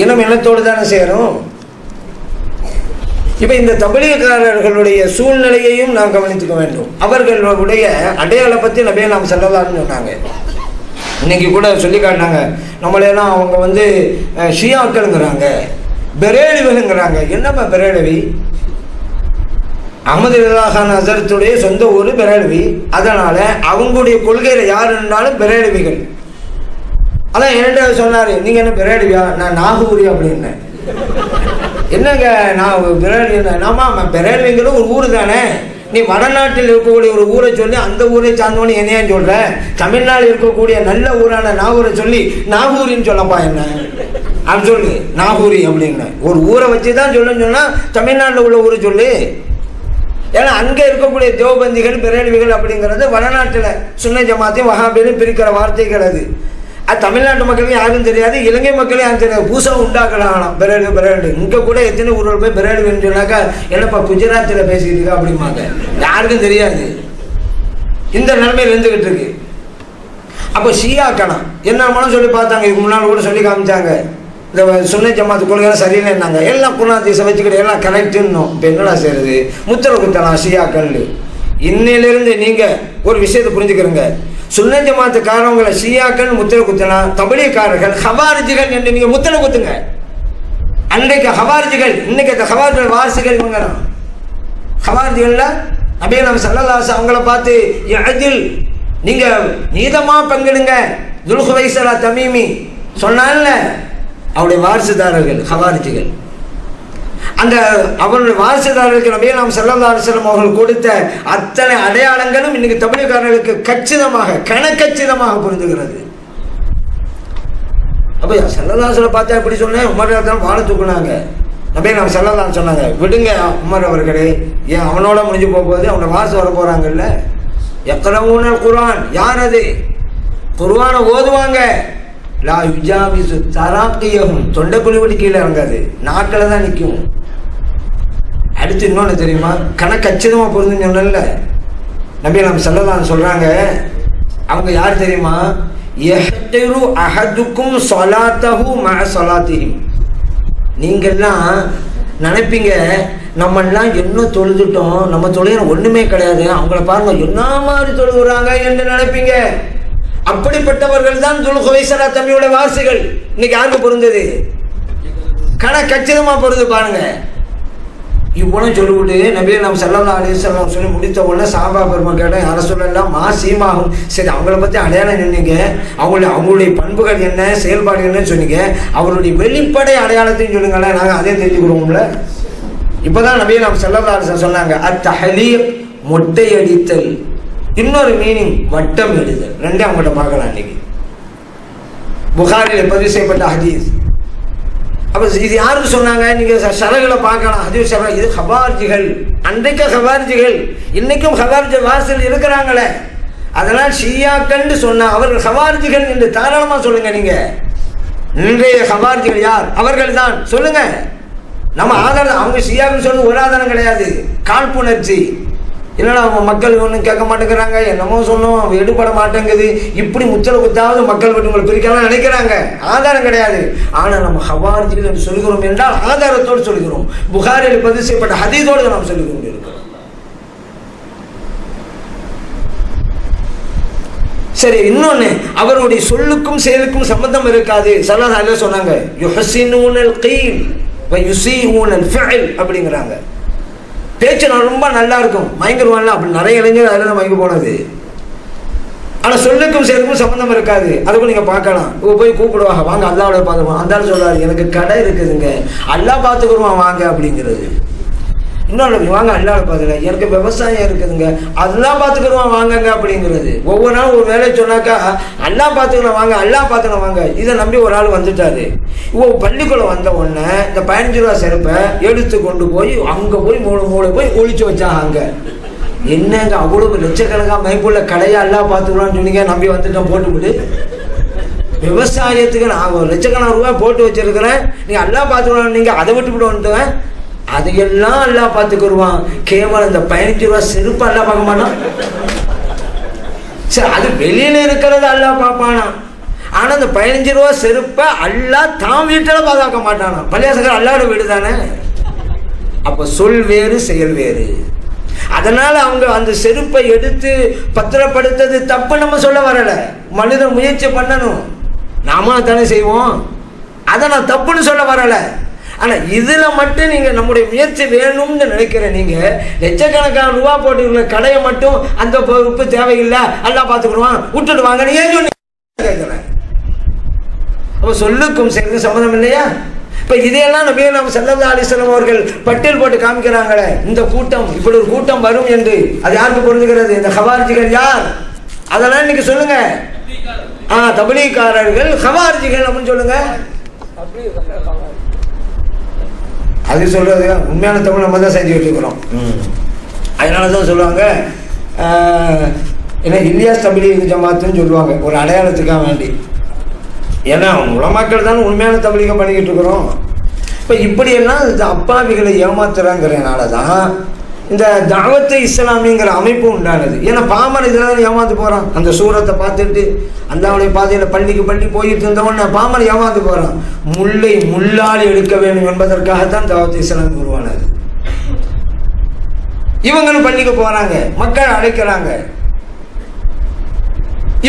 இனம் இனத்தோடு தானே சேரும். இப்போ இந்த தபலீகாரர்களுடைய சூழ்நிலையையும் நாம் கவனித்துக்க வேண்டும். அவர்களுடைய அடையாள பற்றி நபியே நாம் ஸல்லல்லாஹு சொன்னாங்க. இன்னைக்கு கூட சொல்லி காட்டினாங்க, நம்மளெல்லாம் அவங்க ஷியாக்கள்ங்கிறாங்க, பெரேலிவனுங்கிறாங்க. என்னப்பா பெரேலவி? அஹமது கான் ஹஸரத்துடைய சொந்த ஊர் பெரேலவி. அதனால அவங்களுடைய கொள்கையில யார் இருந்தாலும் பெரேலவிகள். அதான் என்கிட்ட சொன்னாரு, நீங்க என்ன பெரேலவியா? நான் நாகூரி அப்படின்னேன். என்னங்க நான் பெரேலவி? நாமா பெரேலவிங்கிற ஒரு ஊர் தானே. நீ வடநாட்டில் இருக்கக்கூடிய ஒரு ஊரை சொல்லி அந்த ஊரை சார்ந்தவனு என்னையான்னு சொல்ற? தமிழ்நாடு இருக்கக்கூடிய நல்ல ஊரான நாகூரை சொல்லி நாகூரின்னு சொல்லப்பா என்ன அப்படின்னு சொல்லு. நாகூரி அப்படின்னு ஒரு ஊரை வச்சு தான் சொல்லுன்னு சொன்னா தமிழ்நாட்டில் உள்ள ஊரை சொல்லு. ஏன்னா அங்கே இருக்கக்கூடிய தேவபந்திகள் பெரேலவிகள் அப்படிங்கிறது வடநாட்டில் சுன்ன ஜமாத்தையும் வஹாபியையும் பிரிக்கிற வார்த்தைகள். அது தமிழ்நாட்டு மக்களுக்கு யாரும் தெரியாது, இலங்கை மக்களும் யாரும் தெரியாது. புதுசாக உண்டாக்கலாம் பெரேலு. இங்கே கூட எத்தனை ஊரில் போய் பெரேலுன்னு சொன்னாக்கா என்னப்பா குஜராத்தில் பேசிக்கிட்டு இருக்கா அப்படிமாங்க, யாருக்கும் தெரியாது. இந்த நிலைமையில் இருந்துகிட்டு இருக்கு. அப்போ ஷியாக்கணும் என்ன சொல்லி பார்த்தாங்க, இதுக்கு முன்னால் கூட சொல்லி காமிச்சாங்க. இந்த சுன்ன ஜமாத்து கொள்கையெல்லாம் சரியில்லை என்னாங்க. எல்லாம் குர்ஆன் வச்சுக்கிட்டு எல்லாம் கரெக்டுன்னு. இப்போ என்னடா செய்யறது? முத்திர குத்தலாம் ஷியாக்கள். இன்னையிலிருந்து நீங்கள் ஒரு விஷயத்தை புரிஞ்சுக்கிறீங்க. சுன்ன ஜமாத்துக்காரவங்களை ஷியாக்கள் முத்திர குத்தலாம், தபலீகாரர்கள் ஹவாரிஜிகள் என்று நீங்கள் முத்திர குத்துங்க. அன்றைக்கு ஹவாரிஜிகள், இன்னைக்கு அந்த ஹவாரிஜிகள் வாரிசுகள் இவங்கலாம். ஹவாரிஜிகள்ல நபியே நம்ம ஸல்லல்லாஹு அவங்கள பார்த்து யஅதில், நீங்கள் நீதமாக பங்கிடுங்க. துல்ஹுவைஸலா தமீமி சொன்னால அவருடைய வாரிசுதாரர்கள் ஹவாரிஜிகள். அந்த அவருடைய வாரிசுதாரர்களுக்கு நபியே நாம் ஸல்லல்லாஹு அலைஹி வஸல்லம் அவர்கள் கொடுத்த அத்தனை அடையாளங்களும் இன்னைக்கு தமிழ்காரர்களுக்கு கச்சிதமாக கணக்கச்சிதமாக புரிந்துகிறது. அப்போ ஸல்லல்லாஹு அலைஹி வஸல்லம் பார்த்தா எப்படி சொன்னேன், உமர் தான் வாழ தூக்குனாங்க. நபியே நாம் ஸல்லல்லாஹு சொன்னாங்க, விடுங்க உமர் அவர்களே, ஏன் அவனோட முடிஞ்சு போகும்போது அவனை வாரிசு வர போறாங்கல்ல. யக்ரவுனல் குர்ஆன், யார் அது? குர்ஆனை ஓதுவாங்க. லா யுஜாவிசு தராக்கியஹும், தொண்டைக்குழி விட்டு கீழே இறங்காது, நாக்கில் தான் நிற்கும். அடுத்து இன்னொன்று தெரியுமா, கணக்கச்சிதமாக பொருந்துன்னு சொன்னல நபி நம்ம ஸல்லல்லாஹு சொல்றாங்க, அவங்க யார் தெரியுமா? யஹ்திரு அஹதுக்கும் ஸலாத்தஹு மஅ ஸலாத்திஹி. நீங்கள்லாம் நினைப்பீங்க நம்மெல்லாம் என்ன தொழுதுட்டோம், நம்ம தொழுகிற ஒன்றுமே கிடையாது, அவங்கள பாருங்க என்ன மாதிரி தொழுகிறாங்க என்று நினைப்பீங்க. அப்படிப்பட்டவர்கள் தான் துல்ஹுவைஸலா தம்பியோட வாரிசுகள். இன்னைக்கு யாருக்கு பொருந்தது? கச்சிதமா பொருது பாருங்க. இவ்வளவு சொல்லிவிட்டு நபியே நாம் ஸல்லல்லாஹு அலைஹி வஸல்லம் சொல்லி முடித்த உடனே சஹாபா பெருமக்கள் கேட்டால் யாரை சொல்லலாம் மா சீமாகும். சரி, அவங்கள பற்றி அடையாளம் சொன்னீங்க, அவங்களுடைய பண்புகள் என்ன, செயல்பாடு என்னன்னு சொன்னீங்க, அவருடைய வெளிப்படை அடையாளத்தையும் சொல்லுங்களேன், நாங்கள் அதையும் தெரிஞ்சுக்கிறோம்ல. இப்போதான் நபியே நாம் ஸல்லல்லாஹு அலைஹி வஸல்லம் சொன்னாங்க, அத்தஹலீக், மொட்டை அடித்தல். இன்னொரு மீனிங் வட்டம் எழுதல். ரெண்டே அவங்கள்ட்ட பார்க்கலாம். இன்னைக்கு புகாரில் பதிவு செய்யப்பட்ட ஹதீஸ். அப்போ இது யாருக்கு சொன்னாங்க? நீங்க ஷரகளை பார்க்கலாம். ஹதீஸ் ஷர, இது ஹவாரிஜிகள். அன்றைக்கு ஹவாரிஜிகள், இன்னைக்கும் ஹவாரிஜி வாசல் இருக்கிறாங்களே. அதனால் ஷியாக்கள்னு சொன்னா அவர்கள் ஹவாரிஜிகள் என்று தாராளமா சொல்லுங்க. நீங்க இன்றைய ஹவாரிஜிகள் யார்? அவர்கள் தான் சொல்லுங்க. நம்ம ஆதாரம், அவங்க ஷியாக்குன்னு சொல்லி ஒரு ஆதாரம் கிடையாது, காழ்ப்புணர்ச்சி. என்னடா அவங்க மக்கள் ஒன்றும் கேட்க மாட்டேங்கிறாங்க, என்னமோ சொன்னோம் எடுபட மாட்டேங்குது, இப்படி முச்சல குத்தாவது மக்கள் உங்களை பிரிக்கலாம் நினைக்கிறாங்க. ஆதாரம் கிடையாது. ஆனால் நம்ம ஹவாரிஜிகள் என்று சொல்கிறோம் என்றால் ஆதாரத்தோடு சொல்கிறோம். புகாரில் பதிவு செய்யப்பட்ட ஹதீஸோடு நாம் சொல்லிக் கொண்டிருக்கிறோம். சரி, இன்னொன்னு, அவருடைய சொல்லுக்கும் செயலுக்கும் சம்பந்தம் இருக்காது. ஸல்லல்லாஹு அலைஹி சொன்னாங்க, யுஹ்ஸினூனல் கீல் வ யுஸீஊனல் ஃபிஅல் அப்படிங்கிறாங்க. பேச்சு நான் ரொம்ப நல்லா இருக்கும், மயங்கிடுவான்ல. அப்படி நிறைய இளைஞர் அதில் தான் மயங்கி போனது. ஆனால் சொல்லுக்கும் செயலுக்கும் சம்மந்தம் இருக்காது. அதுக்கும் நீங்கள் பார்க்கலாம். போய் கூப்பிடுவாங்க, வாங்க அல்லாவோட பார்த்துக்குவோம். அந்த ஆள் சொல்றாரு, எனக்கு கடை இருக்குதுங்க, அல்லா பார்த்துக்குருவான் வாங்க அப்படிங்கிறது. இன்னொன்று, வாங்க அல்லாவோட பார்த்துக்க, எனக்கு விவசாயம் இருக்குதுங்க, அதெல்லாம் பார்த்துக்குருவான் வாங்கங்க அப்படிங்கிறது. ஒவ்வொரு நாளும் ஒரு வேலையை சொன்னாக்கா அல்லா பார்த்துக்கலாம் வாங்க, அல்லா பார்த்துக்கலாம் வாங்க. இதை நம்பி ஒரு ஆள் வந்துட்டாரு. பள்ளிக்குள்ள வந்த உடனே இந்த 15 ரூபா செருப்பை எடுத்து கொண்டு போய் அங்கே போய் மூளை போய் ஒழிச்சு வச்சாங்க. அங்கே என்னங்க அவ்வளவு லட்சக்கணக்காக மைப்புள்ள கடையா எல்லாம் பார்த்துக்கலாம்னு சொன்னீங்க, நம்பி வந்துட்டோம் போட்டுவிட்டு. விவசாயத்துக்கு நான் லட்சக்கணக்கான ரூபாய் போட்டு வச்சிருக்கிறேன், நீங்க எல்லாம் பார்த்துக்கலாம், நீங்க அதை விட்டுவிட்டு வந்துட்டேன். அதையெல்லாம் எல்லாம் பார்த்துக்குருவான். கேவலம் இந்த 15 ரூபா செருப்பு எல்லாம் பார்க்க மாட்டான். சரி, அது வெளியில இருக்கிறத எல்லாம் பார்ப்பானா. ஆனா இந்த 15 ரூபா செருப்பை எல்லாம் தான் வீட்டில் பாதுகாக்க மாட்டானா. பள்ளியாசகர் அல்லாட வீடு தானே. அப்ப சொல் வேறு செயல் வேறு. அதனால அவங்க அந்த செருப்பை எடுத்து பத்திரப்படுத்தது தப்பு நம்ம சொல்ல வரல. மனிதன் முயற்சி பண்ணணும், நாம தானே செய்வோம். அதை நான் தப்புன்னு சொல்ல வரல. ஆனா இதுல மட்டும் நீங்க நம்முடைய முயற்சி வேணும்னு நினைக்கிற நீங்க லட்சக்கணக்கான ரூபா போட்டுக்கிற கடையை மட்டும் அந்த பொறுப்பு தேவையில்லை, எல்லாம் பார்த்துக்கிடுவான் விட்டுட்டு வாங்க நீ ஏன் சொன்னீங்க கேட்கிறேன். அப்ப சொல்லுக்கும் செயலுக்கும் சம்மதம் இல்லையா? இப்ப இதையெல்லாம் நபி ஸல்லல்லாஹு அலைஹி வஸல்லம் அவர்கள் பட்டியல் போட்டு காமிக்கிறாங்களே, இந்த கூட்டம் இப்படி ஒரு கூட்டம் வரும் என்று. அது யாருக்கு பொருந்துகிறது? இந்த ஹவாரிஜிகள் யார்? அதெல்லாம் இன்னைக்கு சொல்லுங்க. தப்லீகாரர்கள் ஹவாரிஜிகள் அப்படின்னு சொல்லுங்க. அது சொல்றது உண்மையான தமிழ் நம்ம தான் செஞ்சு வச்சுக்கிறோம். அதனாலதான் சொல்லுவாங்க, ஏன்னா இலியாஸ் தப்லீக் ஜமாத்துன்னு சொல்லுவாங்க ஒரு அடையாளத்துக்காக வேண்டி. ஏன்னா உலமாக்கள் தானே உண்மையான தப்லீக பண்ணிக்கிட்டு இருக்கிறோம். இப்போ இப்படியெல்லாம் இந்த அப்பாவிகளை ஏமாத்துறாங்கிறதுனால தான் இந்த தாவத்தை இஸ்லாமிங்கிற அமைப்பு உண்டானது. ஏன்னா பாமர இதெல்லாம் ஏமாந்து போகிறான். அந்த சூரத்தை பார்த்துட்டு அல்லாஹ்வுடைய பாதையில் பள்ளி போயிட்டு இருந்தவொன்னே பாமர ஏமாந்து போகிறான். முல்லை முள்ளால் எடுக்க வேண்டும் என்பதற்காகத்தான் தாவத்தை இஸ்லாம் உருவானது. இவங்களும் பள்ளிக்கு போகிறாங்க, மக்கள் அழைக்கிறாங்க.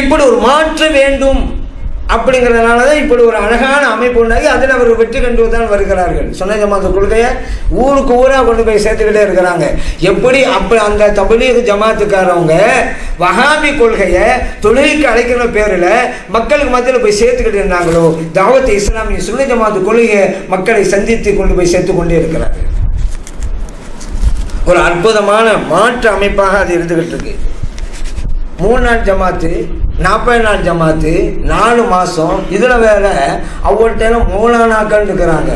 இப்படி ஒரு மாற்று வேண்டும் அப்படிங்கிறதுனாலதான் இப்படி ஒரு அழகான அமைப்பு உண்டாகி அதில் அவர் வெற்றி கண்டு தான் வருகிறார்கள். சொன்ன ஜமாத்து கொள்கையை ஊருக்கு ஊராக கொண்டு போய் சேர்த்துக்கிட்டே இருக்கிறாங்க. எப்படி அப்படி அந்த தப்லீக் ஜமாத்துக்காரவங்க வஹாபி கொள்கையை தொழுகைக்கு அழைக்கிற பேரில் மக்களுக்கு மத்தியில் போய் சேர்த்துக்கிட்டு இருந்தாங்களோ, தாவத் இஸ்லாமிய சுன்னி ஜமாத்து கொள்கையை மக்களை சந்தித்து கொண்டு போய் சேர்த்து கொண்டே இருக்கிறார்கள். ஒரு அற்புதமான மாற்று அமைப்பாக அது இருந்துகிட்டு இருக்கு. 3 நாள் ஜமாத்து, 40 நாள் ஜமாத்து, 4 மாதம். இதில் வேற அவங்கள்ட்ட மௌலானாக்கள் இருக்கிறாங்க.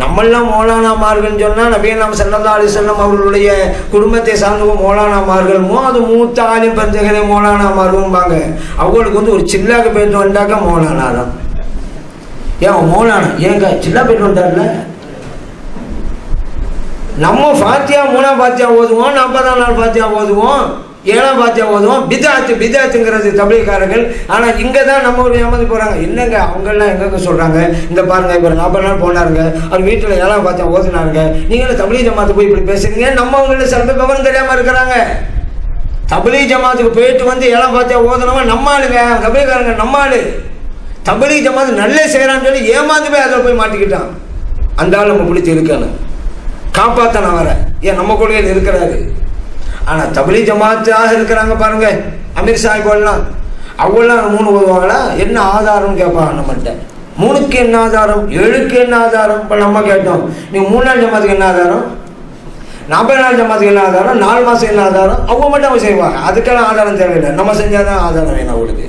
நம்மெல்லாம் மௌலானாமார்கள் சொன்னால் நபிகள் ஸல்லல்லாஹு அலைஹி வஸல்லம் அவர்களுடைய குடும்பத்தை சார்ந்தவங்க மௌலானாமார்களுமோ, அது மூத்த ஆலிம் பஞ்சகளே மௌலானாமார்களும்பாங்க. அவங்களுக்கு வந்து ஒரு சில்லாக்கு போயிட்டு வந்தாக்கா மௌலானா தான். ஏன் மௌலானா ஏங்க சில்லா போயிட்டு வந்தார்ல? நம்ம ஃபாத்தியா 3ஆம் ஃபாத்தியா ஓதுவோம், 40ஆம் நாள் ஃபாத்தியா ஓதுவோம், 7ஆம் ஃபாத்தியா ஓதுவோம். பிதாத்துங்கிறது தப்லீகாரர்கள். ஆனால் இங்கே தான் நம்ம ஒரு ஏமாந்து போகிறாங்க. என்னங்க அவங்கெல்லாம் எங்கெங்க சொல்கிறாங்க, இந்த பாருங்க இப்போ 40 நாள் போனாருங்க, அவர் வீட்டில் 7ஆம் ஃபாத்தியா ஓதுனாருங்க, நீங்களும் தப்லீக் ஜமாத்து போய் இப்படி பேசுறீங்க. நம்ம அவங்கள சில பேர் விவரம் தெரியாமல் இருக்கிறாங்க. தப்லீக் ஜமாத்துக்கு போயிட்டு வந்து 7ஆம் ஃபாத்தியா ஓதுனவன் நம்ம ஆளுங்க, தப்லீகாரங்க நம்ம ஆளு. தப்லீக் ஜமாத்து நல்லே செய்கிறான்னு சொல்லி ஏமாந்து போய் அதில் போய் மாட்டிக்கிட்டான். அந்த ஆள் நம்ம பிடிச்சி இருக்கணும், காப்பாற்ற நான் வரேன். ஏன் நம்ம கொள்கையில் இருக்கிறாரு. ஆனால் தப்லீக் ஜமாத்தாக இருக்கிறாங்க பாருங்க, அமீர் சாஹிப்லாம் அவங்களாம் 3 ஓதுவாங்களா? என்ன ஆதாரம் கேட்பாங்க நம்மகிட்ட. 3க்கு என்ன ஆதாரம், 7க்கு என்ன ஆதாரம்? இப்போ நம்ம கேட்டோம், நீங்கள் 3 நாள் ஜமாத்துக்கு என்ன ஆதாரம், 40 நாள் ஜமாத்துக்கு என்ன ஆதாரம், 4 மாதம் என்ன ஆதாரம்? அவங்க மட்டும் அவங்க செய்வாங்க. அதுக்கெல்லாம் ஆதாரம் தேவையில்லை, நம்ம செஞ்சாதான் ஆதாரம் வேணும் அவங்களுக்கு.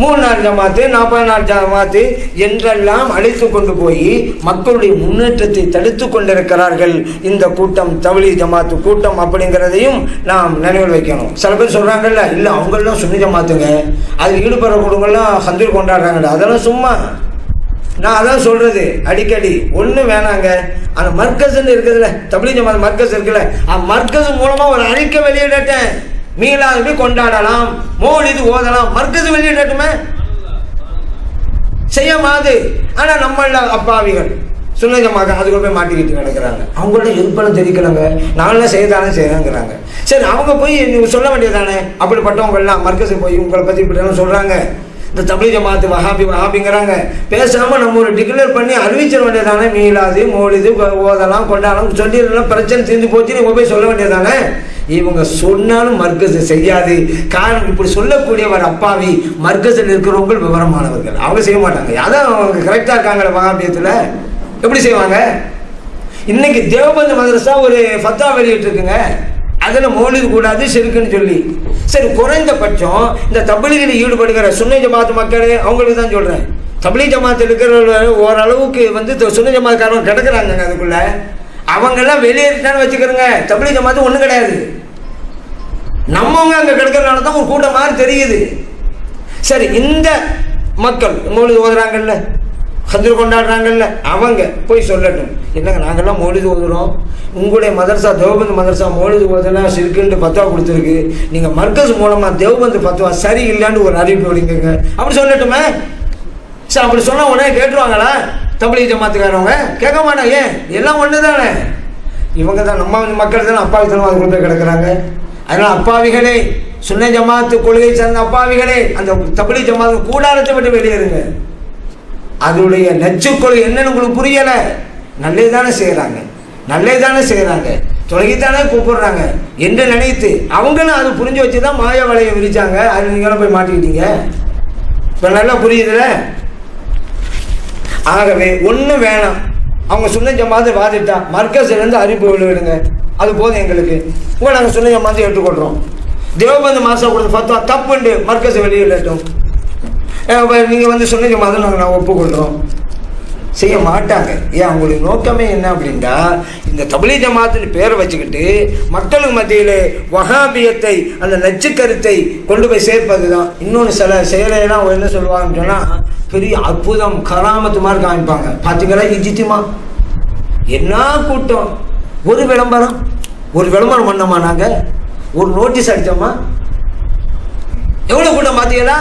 3 நாள் ஜமாத்து, 40 நாள் ஜமாத்து என்றெல்லாம் அழைத்து கொண்டு போய் மக்களுடைய முன்னேற்றத்தை தடுத்து கொண்டிருக்கிறார்கள் இந்த கூட்டம், தப்லீக் ஜமாத்து கூட்டம் அப்படிங்கிறதையும் நாம் நினைவில் வைக்கணும். சில பேர் சொல்றாங்கல்ல, இல்லை அவங்களாம் சுன்னி ஜமாத்துங்க, அதில் ஈடுபடுறவங்களாம் ஹந்தூர் கொண்டாடுறாங்கல்ல, அதெல்லாம் சும்மா. நான் அதான் சொல்றது அடிக்கடி, ஒன்று வேணாங்க, அந்த மர்கஸ்ன்னு இருக்குதுல்ல, தப்லீக் ஜமாத் மர்கஸ் இருக்குல்ல, அந்த மர்கஸ் மூலமாக ஒரு அறிக்கை வெளியிடட்டேன், மீளாது கொண்டாடலாம், மௌலிது ஓதலாம், மர்கஸ் வெளியிடட்டுமே, செய்ய மாது. ஆனா நம்மள அப்பாவிகள் சுன்னஜமாக அதுக்குள்ள போய் மாட்டிக்கிட்டு கிடக்கிறாங்க. அவங்கள்ட்ட இருப்பெல்லாம் தெரிவிக்கலாங்க, நாங்களாம் செய்யதானே செய்யறாங்கிறாங்க. சரி, அவங்க போய் நீங்க சொல்ல வேண்டியதானே, அப்படிப்பட்டவங்கெல்லாம் மர்கஸுக்கு போய் உங்களை பற்றி இப்படிலாம் சொல்றாங்க, இந்த தப்லீக் ஜமாத் வஹாபிங்கிறாங்க. பேசாமல் நம்ம ஒரு டிக்ளேர் பண்ணி அறிவிச்சிட வேண்டியதானே. மீளாது மௌலிது ஓதலாம் கொண்டாடலாம் சொல்லிடலாம், பிரச்சனை தீர்ந்து போச்சு நீங்க போய் சொல்ல வேண்டியதானே. இவங்க சொன்னாலும் மர்கஸ் செய்யாது. காரணம், இப்படி சொல்லக்கூடியவர் அப்பாவி, மர்கஸில் இருக்கிறவங்க விவரமானவர்கள், அவங்க செய்ய மாட்டாங்க. அதான் அவங்க கரெக்டாக இருக்காங்களே வஹாபியத்தில், எப்படி செய்வாங்க? இன்னைக்கு தேவபந்து மதரசா ஒரு ஃபத்வா வெளியிட்டிருக்குங்க, அதில் மௌலிது கூடாது ஷிர்க்குன்னு சொல்லி. சரி, குறைந்தபட்சம் இந்த தப்லீகில் ஈடுபடுகிற சுன்னி ஜமாத் மக்கள் அவங்களுக்கு தான் சொல்கிறேன். தப்லீக் ஜமாத்தில் இருக்கிற ஓரளவுக்கு சுன்னி ஜமாத்காரங்க கிடக்குறாங்க அதுக்குள்ள, அவங்கெல்லாம் வெளியேறிட்டான்னு வச்சுக்கிறோங்க. தப்லீக் ஜமாத்து ஒன்றும் கிடையாது, நம்மவங்க அங்கே கிடக்கிறனால தான் ஒரு கூட்டம் மாதிரி தெரியுது. சரி, இந்த மக்கள் மௌலிது ஓதுறாங்கல்ல, ஹஜ்ர் கொண்டாடுறாங்கல்ல, அவங்க போய் சொல்லட்டும், என்னங்க நாங்கள்லாம் மௌலிது ஓதுறோம், உங்களுடைய மதரசா தேவபந்து மதரசா மௌலிது ஓதுனா ஷிர்க்குன்னு ஃபத்வா கொடுத்துருக்கு, நீங்கள் மர்கஸ் மூலமாக தேவபந்து ஃபத்வா சரி இல்லைன்னு ஒரு அறிவிப்பு வழங்குங்க, அப்படி சொல்லட்டுமே. சரி, அப்படி சொன்னால் உடனே கேட்டுருவாங்களா தப்லீக் ஜமாத்துக்காரவங்க? கேட்க மாட்டாங்க. ஏன், எல்லாம் ஒன்று தானே. இவங்க தான் நம்ம மக்கள் தானே அப்பாவித்தனம் அதுக்குள்ள போய் கிடக்கிறாங்க. அதனால் அப்பாவிகளே, சுன்னி ஜமாத்து கொள்கை சார்ந்த அப்பாவிகளே, அந்த தப்லீக் ஜமாத்து கூடாரத்தை விட்டு வெளியேறுங்க. அதனுடைய நச்சு கொள்கை என்னன்னு உங்களுக்கு புரியலை. நல்லே தானே செய்கிறாங்க, நல்லே தானே செய்கிறாங்க, தொலைத்தானே கூப்பிடுறாங்க என்று நினைத்து அவங்களும் அது புரிஞ்சு வச்சு தான் மாய வலையை விரிச்சாங்க. அது நீங்களும் போய் மாட்டிக்கிட்டீங்க. இப்போ நல்லா புரியுதுல. ஆகவே ஒன்றும் வேணாம், அவங்க சுன்னி ஜமாத்தை வாதிட்டா மர்கஸ்லேருந்து அறிவிப்பு வெளியிடுங்க, அது போதும் எங்களுக்கு. உங்களை நாங்கள் சுன்னி ஜமாத்தை ஏற்றுக்கொள்கிறோம். தேவபந்து மாதம் கொடுத்த ஃபத்வா தப்புண்டு மர்கஸ் வெளியிடட்டும், நீங்கள் சுன்னி ஜமாத்தை நாங்கள் ஒப்புக்கொள்கிறோம். செய்ய மாட்டாங்க. ஏன், அவங்களுடைய நோக்கமே என்ன அப்படின்னா, இந்த தப்லீக் ஜமாத்தின் பேரை வச்சுக்கிட்டு மக்களுக்கு மத்தியில் வஹாபியத்தை, அந்த நச்சு கருத்தை கொண்டு போய் சேர்ப்பது தான். இன்னொன்று சில செயலையெல்லாம் என்ன சொல்லுவாங்கன்னு சொன்னால், பெரிய அற்புதம் கராமத்து மாதிரி காமிப்பாங்க. பார்த்தீங்களா இஜ்திமா, என்ன கூட்டம், ஒரு விளம்பரம் பண்ணோமா, நாங்கள் ஒரு நோட்டீஸ் அடித்தோமா, எவ்வளோ கூட்டம் பார்த்தீங்களா?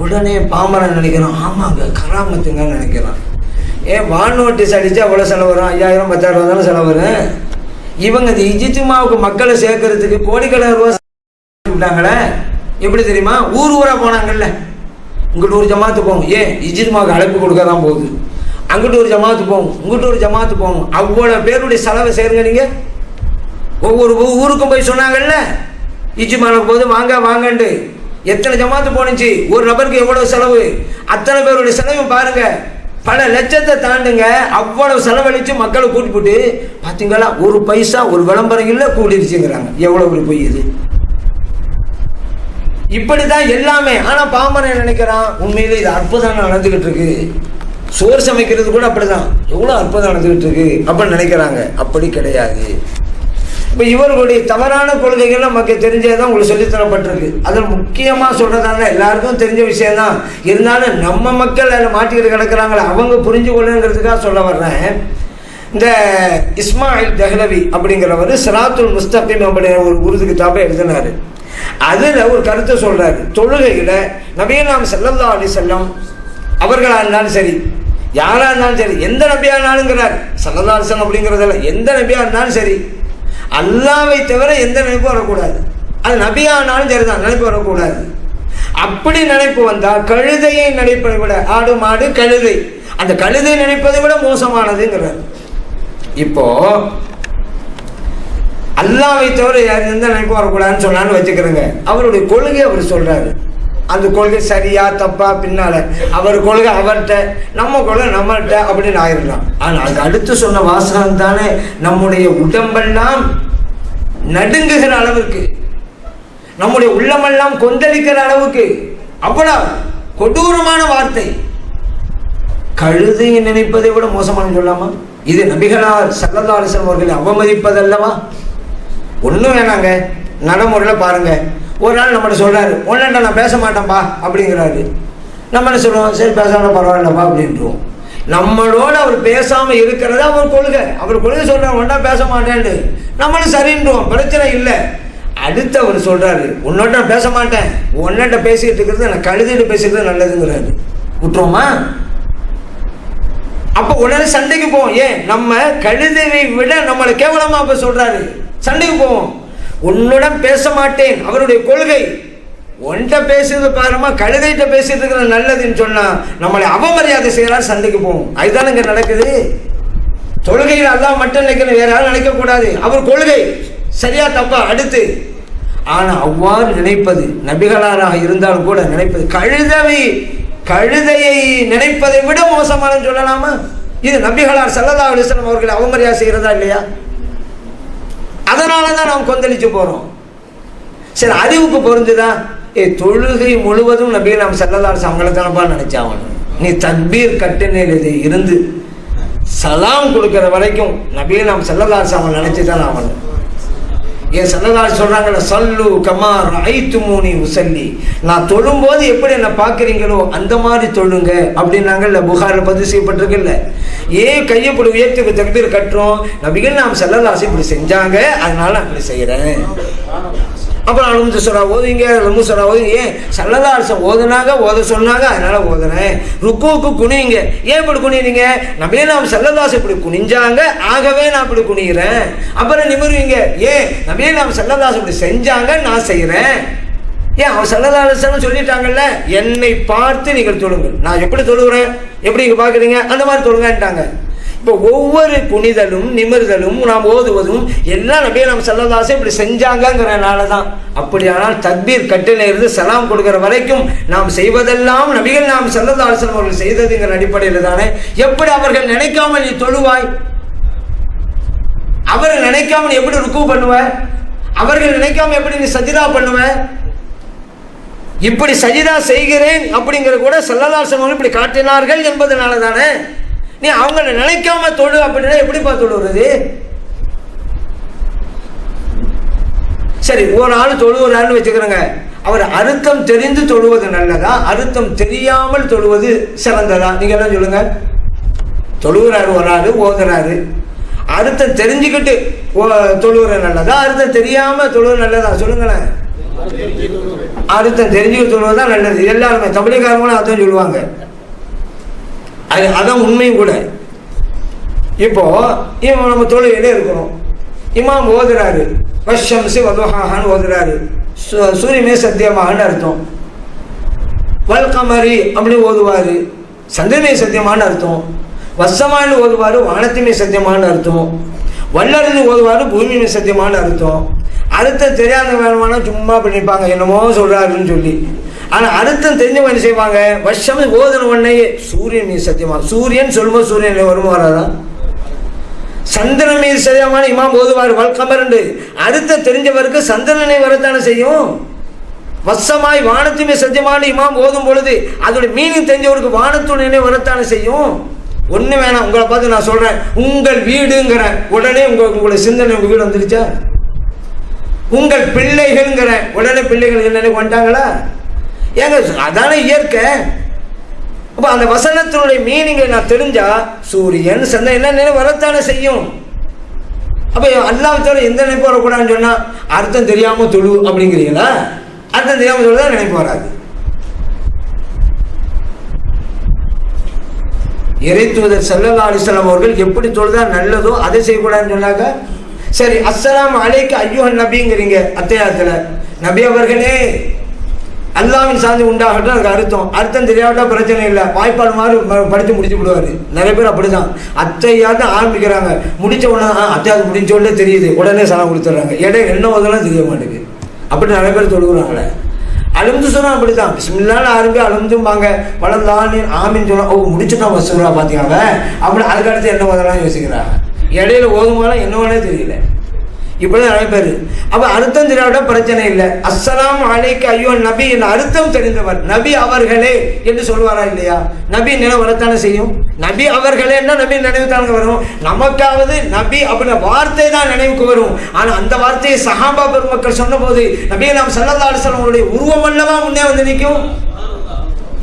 உடனே பாமரன் நினைக்கிறான், ஆமாங்க கராமத்துங்கன்னு நினைக்கிறான். ஏன், வான் நோட்டீஸ் அடித்து அவ்வளோ செலவு வரும், 5000 10,000 தானே செலவு வரும். இவங்க இந்த இஜ்திமாவுக்கு மக்களை சேர்க்கறதுக்கு கோடிக்கணக்கான ரூபா விட்டாங்களே. எப்படி தெரியுமா? ஊராக போனாங்கல்ல, இங்கிட்டு ஒரு ஜமாத்து போகும், ஏன் இஜ்திமாவுக்கு அழைப்பு கொடுக்க தான் போகுது, அங்கிட்டு ஒரு ஜமாத்து போகும், இங்கிட்டு ஒரு ஜமாத்து போகும், அவ்வளோ பேருடைய செலவை சேருங்க. நீங்கள் ஒவ்வொரு ஊருக்கும் போய் சொன்னாங்கல்ல, இஜ்திமாவுக்கு போது வாங்கன்ட்டு எத்தனை ஜமாத்து போனுச்சு, ஒரு நபருக்கு எவ்வளவு செலவு, அத்தனை பேருடைய செலவு பாருங்க, பல லட்சத்தை தாண்டுங்க. அவ்வளவு செலவழிச்சு மக்களை கூட்டி போட்டு பார்த்தீங்களா, ஒரு பைசா ஒரு விளம்பரம் இல்லை கூட்டிருச்சுங்கிறாங்க. எவ்வளவு ஒரு பொய் இது. இப்படிதான் எல்லாமே. ஆனா பாமரன் நினைக்கிறான், உண்மையிலே இது அற்புதம் நடந்துகிட்டு இருக்கு, சோறு சமைக்கிறது கூட அப்படிதான், எவ்வளவு அற்புதம் நடந்துகிட்டு இருக்கு அப்படின்னு நினைக்கிறாங்க. அப்படி கிடையாது. இப்போ இவர்களுடைய தவறான கொள்கைகள் நமக்கு தெரிஞ்சதான் உங்களுக்கு சொல்லித்தரப்பட்டிருக்கு. அதில் முக்கியமாக சொல்கிறதால எல்லாருக்கும் தெரிஞ்ச விஷயம்தான், இருந்தாலும் நம்ம மக்கள் அதில் மாட்டிக்கிட்டு கிடக்கிறாங்களே, அவங்க புரிஞ்சு கொள்ளுங்கிறதுக்காக சொல்ல வர்றேன். இந்த இஸ்மாயில் தஹ்லவி அப்படிங்கிறவர் சிராத்துல் முஸ்தகீம் அப்படிங்கிற ஒரு உருது கிதாபை எழுதினார். அதில் ஒரு கருத்தை சொல்கிறாரு, தொழுகையில் நபியனாம் ஸல்லல்லாஹு அலைஹி வஸல்லம் அவர்களாக இருந்தாலும் சரி, யாராக இருந்தாலும் சரி, எந்த நபியாக இருந்தாலுங்கிறார். ஸல்லல்லாஹு அலைஹி வஸல்லம் அப்படிங்கிறதில்ல, எந்த நபியாக இருந்தாலும் சரி, அல்லாவை தவிர எந்த நினைப்பு வரக்கூடாது. அது நபியானாலும் சரிதான், நினைப்பு வரக்கூடாது. அப்படி நினைப்பு வந்தால் கழுதையை நினைப்பதை விட, ஆடு மாடு கழுதை, அந்த கழுதை நினைப்பதை விட மோசமானதுங்கிறார். இப்போ அல்லாவை தவிர எந்த நினைப்பு வரக்கூடாதுன்னு சொன்னான்னு வச்சுக்கிறேங்க. அவருடைய கொள்கை அவர் சொல்றாரு, அந்த கொள்கை சரியா தப்பா பின்னால அவர் கொள்கை அவர்கிட்ட, நம்ம கொள்கை நம்மள்கிட்ட அப்படின்னு ஆயிடலாம். ஆனால் அது அடுத்து சொன்ன வாசகம் தானே நம்முடைய உடம்பெல்லாம் நடுங்குகிற அளவுக்கு, நம்முடைய உள்ளமெல்லாம் கொந்தளிக்கிற அளவுக்கு அவ்வளவு கொடூரமான வார்த்தை. கழுதையை நினைப்பதை விட மோசமான சொல்லாமா? இது நபிகளார் ஸல்லல்லாஹு அலைஹி வஸல்லம் அவர்களை அவமதிப்பதல்லவா? ஒன்றும் வேணாங்க, நடைமுறையில் பாருங்க. ஒரு நாள் நம்மகிட்ட சொல்கிறாரு, ஒன்றுட்ட நான் பேச மாட்டேன்ப்பா அப்படிங்கிறாரு. நம்ம என்ன சொல்லுவோம், சரி பேசாம பரவாயில்லப்பா அப்படின்ட்டுருவோம். நம்மளோட அவர் பேசாமல் இருக்கிறது அவர் கொள்கை. அவர் கொள்கை சொல்கிறார், ஒன்றா பேச மாட்டேன்னு, நம்மளும் சரின்றுவோம், பிரச்சனை இல்லை. அடுத்து அவர் சொல்கிறாரு, உன்னோட நான் பேச மாட்டேன், உன்னட்ட பேசிக்கிட்டு இருக்கிறது நான் கழுதிட்டு பேசிக்கிறது நல்லதுங்கிறாரு. விட்டுருவோமா? அப்போ உடனே சண்டைக்கு போவோம். ஏன், நம்ம கழுதையை விட நம்மளை கேவலமாக இப்போ சொல்கிறாரு, சண்டைக்கு போவோம். உன்னுடன் பேச மாட்டேன், அவருடைய கொள்கை. ஒன்ட்ட பேசுறது பாருமா, கழுதைகிட்ட பேசிட்டு இருக்கிற நல்லதுன்னு சொன்னா நம்மளை அவமரியாதை செய்யறாரு, சண்டைக்கு போகும். அதுதானே இங்க நடக்குது. தொழுகையில் அல்லாஹ் மட்டும் நினைக்கணும், வேற யாரும் நினைக்க கூடாது. அவர் கொள்கை சரியா தப்பா அடுத்து. ஆனா அவ்வாறு நினைப்பது நபிகளாராக இருந்தாலும் கூட நினைப்பது கழுதையை நினைப்பதை விட மோசமானு சொல்லலாமா? இது நபிகளார் ஸல்லல்லாஹு அலைஹி வஸல்லம் அவர்களை அவமரியாதை செய்யறதா இல்லையா? அதனாலதான் நாம் கொந்தளிச்சு போறோம். சரி, அறிவுக்கு பொருந்துதா? தொழுகை முழுவதும் நபிகள் நாம் ஸல்லல்லாஹு அலைஹி வஸல்லம் அவங்கள தானப்பா நினைச்சாகணும். நீ தக்பீர் கட்டுனையில் இருந்து சலாம் கொடுக்கிற வரைக்கும் நபிகள் நாம் ஸல்லல்லாஹு அலைஹி வஸல்லம் நினைச்சுதான் ஆகணும். ஏன் ஸல்லல்லாஹு அலைஹி சொல்றாங்கல்ல, சல்லு கமா ரஅய்துமூனி உஸல்லி, நான் தொழும்போது எப்படி என்ன பார்க்குறீங்களோ அந்த மாதிரி தொழுங்க அப்படின்னாங்கல்ல, புகாரில் பதிவு செய்யப்பட்டிருக்குல்ல. ஏன் கையப்படி உயர்த்தி தக்பீர் கட்டுறோம்? நபிகள் நாம் ஸல்லல்லாஹு அலைஹி இப்படி செஞ்சாங்க, அதனால நான் அப்படி செய்கிறேன். அப்புறம் அலுமது சூரா ஓதுவீங்க, லம்மு சூரா ஓதுவீங்க. ஏன் ஸல்லல்லாஹு அலைஹி ஓதுனாங்க, ஓத சொன்னாங்க, அதனால ஓதுறேன். ருக்குவுக்கு குனிங்க, ஏன் இப்படி குனிறீங்க? நபிகள் நாம் ஸல்லல்லாஹு அலைஹி இப்படி குனிஞ்சாங்க, ஆகவே நான் இப்படி குனிகிறேன். அப்புறம் நிமிருவீங்க, ஏன் நபிகள் நாம் ஸல்லல்லாஹு அலைஹி இப்படி செஞ்சாங்க, நான் செய்கிறேன். ஏன் அவர் ஸல்லல்லாஹு அலைஹி வஸல்லம் சொல்லிட்டாங்கல்ல, என்னை பார்த்து நீங்கள் தொழுங்கள், நான் எப்படி தொழுகிறேன், எப்படி இங்கே பார்க்குறீங்க, அந்த மாதிரி தொழுங்கன்ட்டாங்க. இப்போ ஒவ்வொரு குனிதலும் நிமிர்தலும் நாம் ஓதுவதும் எல்லாம் நபிகள் நாம் ஸல்லல்லாஹு அலைஹி இப்படி செஞ்சாங்கங்கிறனால தான். அப்படியானால் தக்பீர் கட்டில இருந்து சலாம் கொடுக்கிற வரைக்கும் நாம் செய்வதெல்லாம் நபிகள் நாம் ஸல்லல்லாஹு அலைஹி வஸல்லம் அவர்கள் செய்ததுங்கிற அடிப்படையில் தானே. எப்படி அவர்கள் நினைக்காம நீ தொழுவாய்? அவர்கள் நினைக்காம நீ எப்படி ருக்கு பண்ணுவ? அவர்கள் நினைக்காம எப்படி நீ சஜிதா பண்ணுவ? இப்படி சஜிதா செய்கிறேன் அப்படிங்கிற கூட ஸல்லல்லாஹு அலைஹி வஸல்லம் இப்படி காட்டினார்கள் என்பதனால தானே. நீ அவங்கள நினைக்காம தொழு அப்படின்னா எப்படிப்பா தொழுகிறது? சரி, ஒரு ஆள் தொழுகிறான்னு வச்சுக்கிறோங்க, அவர் அர்த்தம் தெரிந்து தொழுவது நல்லதா, அர்த்தம் தெரியாமல் தொழுவது சிறந்ததா? நீங்க என்ன சொல்லுங்க? தொழுகிறாரு ஒரு ஆள், ஓதுறாரு, அர்த்தம் தெரிஞ்சுக்கிட்டு தொழுகிற நல்லதா, அர்த்தம் தெரியாம தொழுவது நல்லதா? சொல்லுங்களேன். அர்த்தம் தெரிஞ்சுக்கிட்டு தொழுவதுதான் நல்லது. எல்லாருமே தமிழ்காரங்களும் அர்த்தம் சொல்லுவாங்க, அதான் உண்மையும் கூட. இப்போ நம்ம தொழுகையிலே இருக்கிறோம், இமாம் ஓதுறாரு, வஷம்சி வதுஹாஹான்னு ஓதுறாரு, சூரியமே சத்தியமாகன்னு அர்த்தம். வல்கமரி அப்படி ஓதுவாரு, சந்திரமே சத்தியமானு அர்த்தம். வசமானு ஓதுவாரு, வானத்தையுமே சத்தியமானு அர்த்தம். வல்லறிந்து ஓதுவாரு, பூமியுமே சத்தியமானு அர்த்தம். அர்த்தம் தெரியாத வேணுமானா சும்மா பண்ணிப்பாங்க, என்னமோ சொல்றாருன்னு சொல்லி. ஆனால் அர்த்தம் தெரிஞ்சவங்க என்ன செய்வாங்க? வருஷம் ஓதன உடனே சூரியன் மீது சத்தியமா, சூரியன் சொல்லும்போது சூரியன் வருமா வராதா? சந்திரன் மீது சத்தியமான இமாம் ஓதுவார், வல்கமரண்டு. அர்த்தம் தெரிஞ்சவருக்கு சந்திரனை வரத்தானே செய்யும். வசமாய் வானத்துமே சத்தியமான இமாம் ஓதும் பொழுது அதோட மீனிங் தெரிஞ்சவருக்கு வானத்துடனே வரத்தானே செய்யும். ஒன்று வேணாம், உங்களை பார்த்து நான் சொல்றேன், உங்கள் வீடுங்கிற உடனே உங்களுடைய சிந்தனை உங்க வீடு வந்துருச்சா? உங்கள் பிள்ளைகள்ங்கிற உடனே பிள்ளைகள் என்ன வந்துட்டாங்களா? ஏங்க அதானே இயற்கை. அப்போ அந்த வசனத்தினுடைய மீனிங்கை நான் தெரிஞ்சா சூரியன் சந்திரன் என்ன வரத்தானே செய்யும். அப்போ அல்லாஹ் தஆலா எந்த நினைப்பு வரக்கூடாதுன்னு சொன்னா அர்த்தம் தெரியாம தொழு அப்படிங்கிறீங்களா? அர்த்தம் தெரியாம தொழுதான் நினைப்பு வராது. இறைத்தூதர் ஸல்லல்லாஹு அலைஹி வஸல்லம் அவர்கள் எப்படி தொழுதா நல்லதோ அதை செய்யக்கூடாதுன்னு சொன்னாங்க. சரி, அஸ்ஸலாமு அலைக்க ஐயுஹன் நபிங்கிறீங்க அத்தியாயத்துல, நபி அவர்களே அல்லாஹ்வின் சாந்தி உண்டாகட்டும், அதுக்கு அர்த்தம் தெரியாவிட்டா பிரச்சனை இல்லை, வாய்ப்பாடு மாதிரி படித்து முடிச்சு விடுவாரு. நிறைய பேர் அப்படிதான் அத்தையாட்டம் ஆரம்பிக்கிறாங்க, முடிச்ச உடனே அத்தையாவது முடிஞ்ச உடனே தெரியுது, உடனே சலாம் கொடுத்துட்றாங்க, இடம் என்ன ஓதெல்லாம் தெரிய மாட்டேங்குது. அப்படி நிறைய பேர் தொழுகிறாங்களே. அலுந்து சொன்னா அப்படித்தான், பிஸ்மில்லான்னு ஆரம்பி அலுந்தும்பாங்க, பழந்தானே ஆமின்னு சொன்னா ஓ முடிச்சுதான் வசூலா பாத்தீங்க, அப்படி அதுக்கு அடுத்து என்ன ஓதெல்லாம் யோசிக்கிறாங்க, இடையில ஓதுமாலாம் என்னவனே தெரியல. இப்படிதான் நிறைய பேர். அப்ப அர்த்தம் தெரியாவிட பிரச்சனை இல்லை. அஸ்ஸலாமு அலைக்க ஐயுஹன் நபி என்ற அர்த்தம் தெரிந்தவர் நபி அவர்களே என்று சொல்வாரா இல்லையா? நபி நினைவு வரத்தானே செய்யும். நபி அவர்களே நபி நினைவு தானே வரும். நமக்காவது நபி அப்படின்ற வார்த்தை தான் நினைவுக்கு வரும். ஆனா அந்த வார்த்தையை சஹாபா பெருமக்கள் சொன்ன போது நபி நாம் ஸல்லல்லாஹு அலைஹி வஸல்லம் உருவம் அல்லவா முன்னே வந்து நிற்கும்.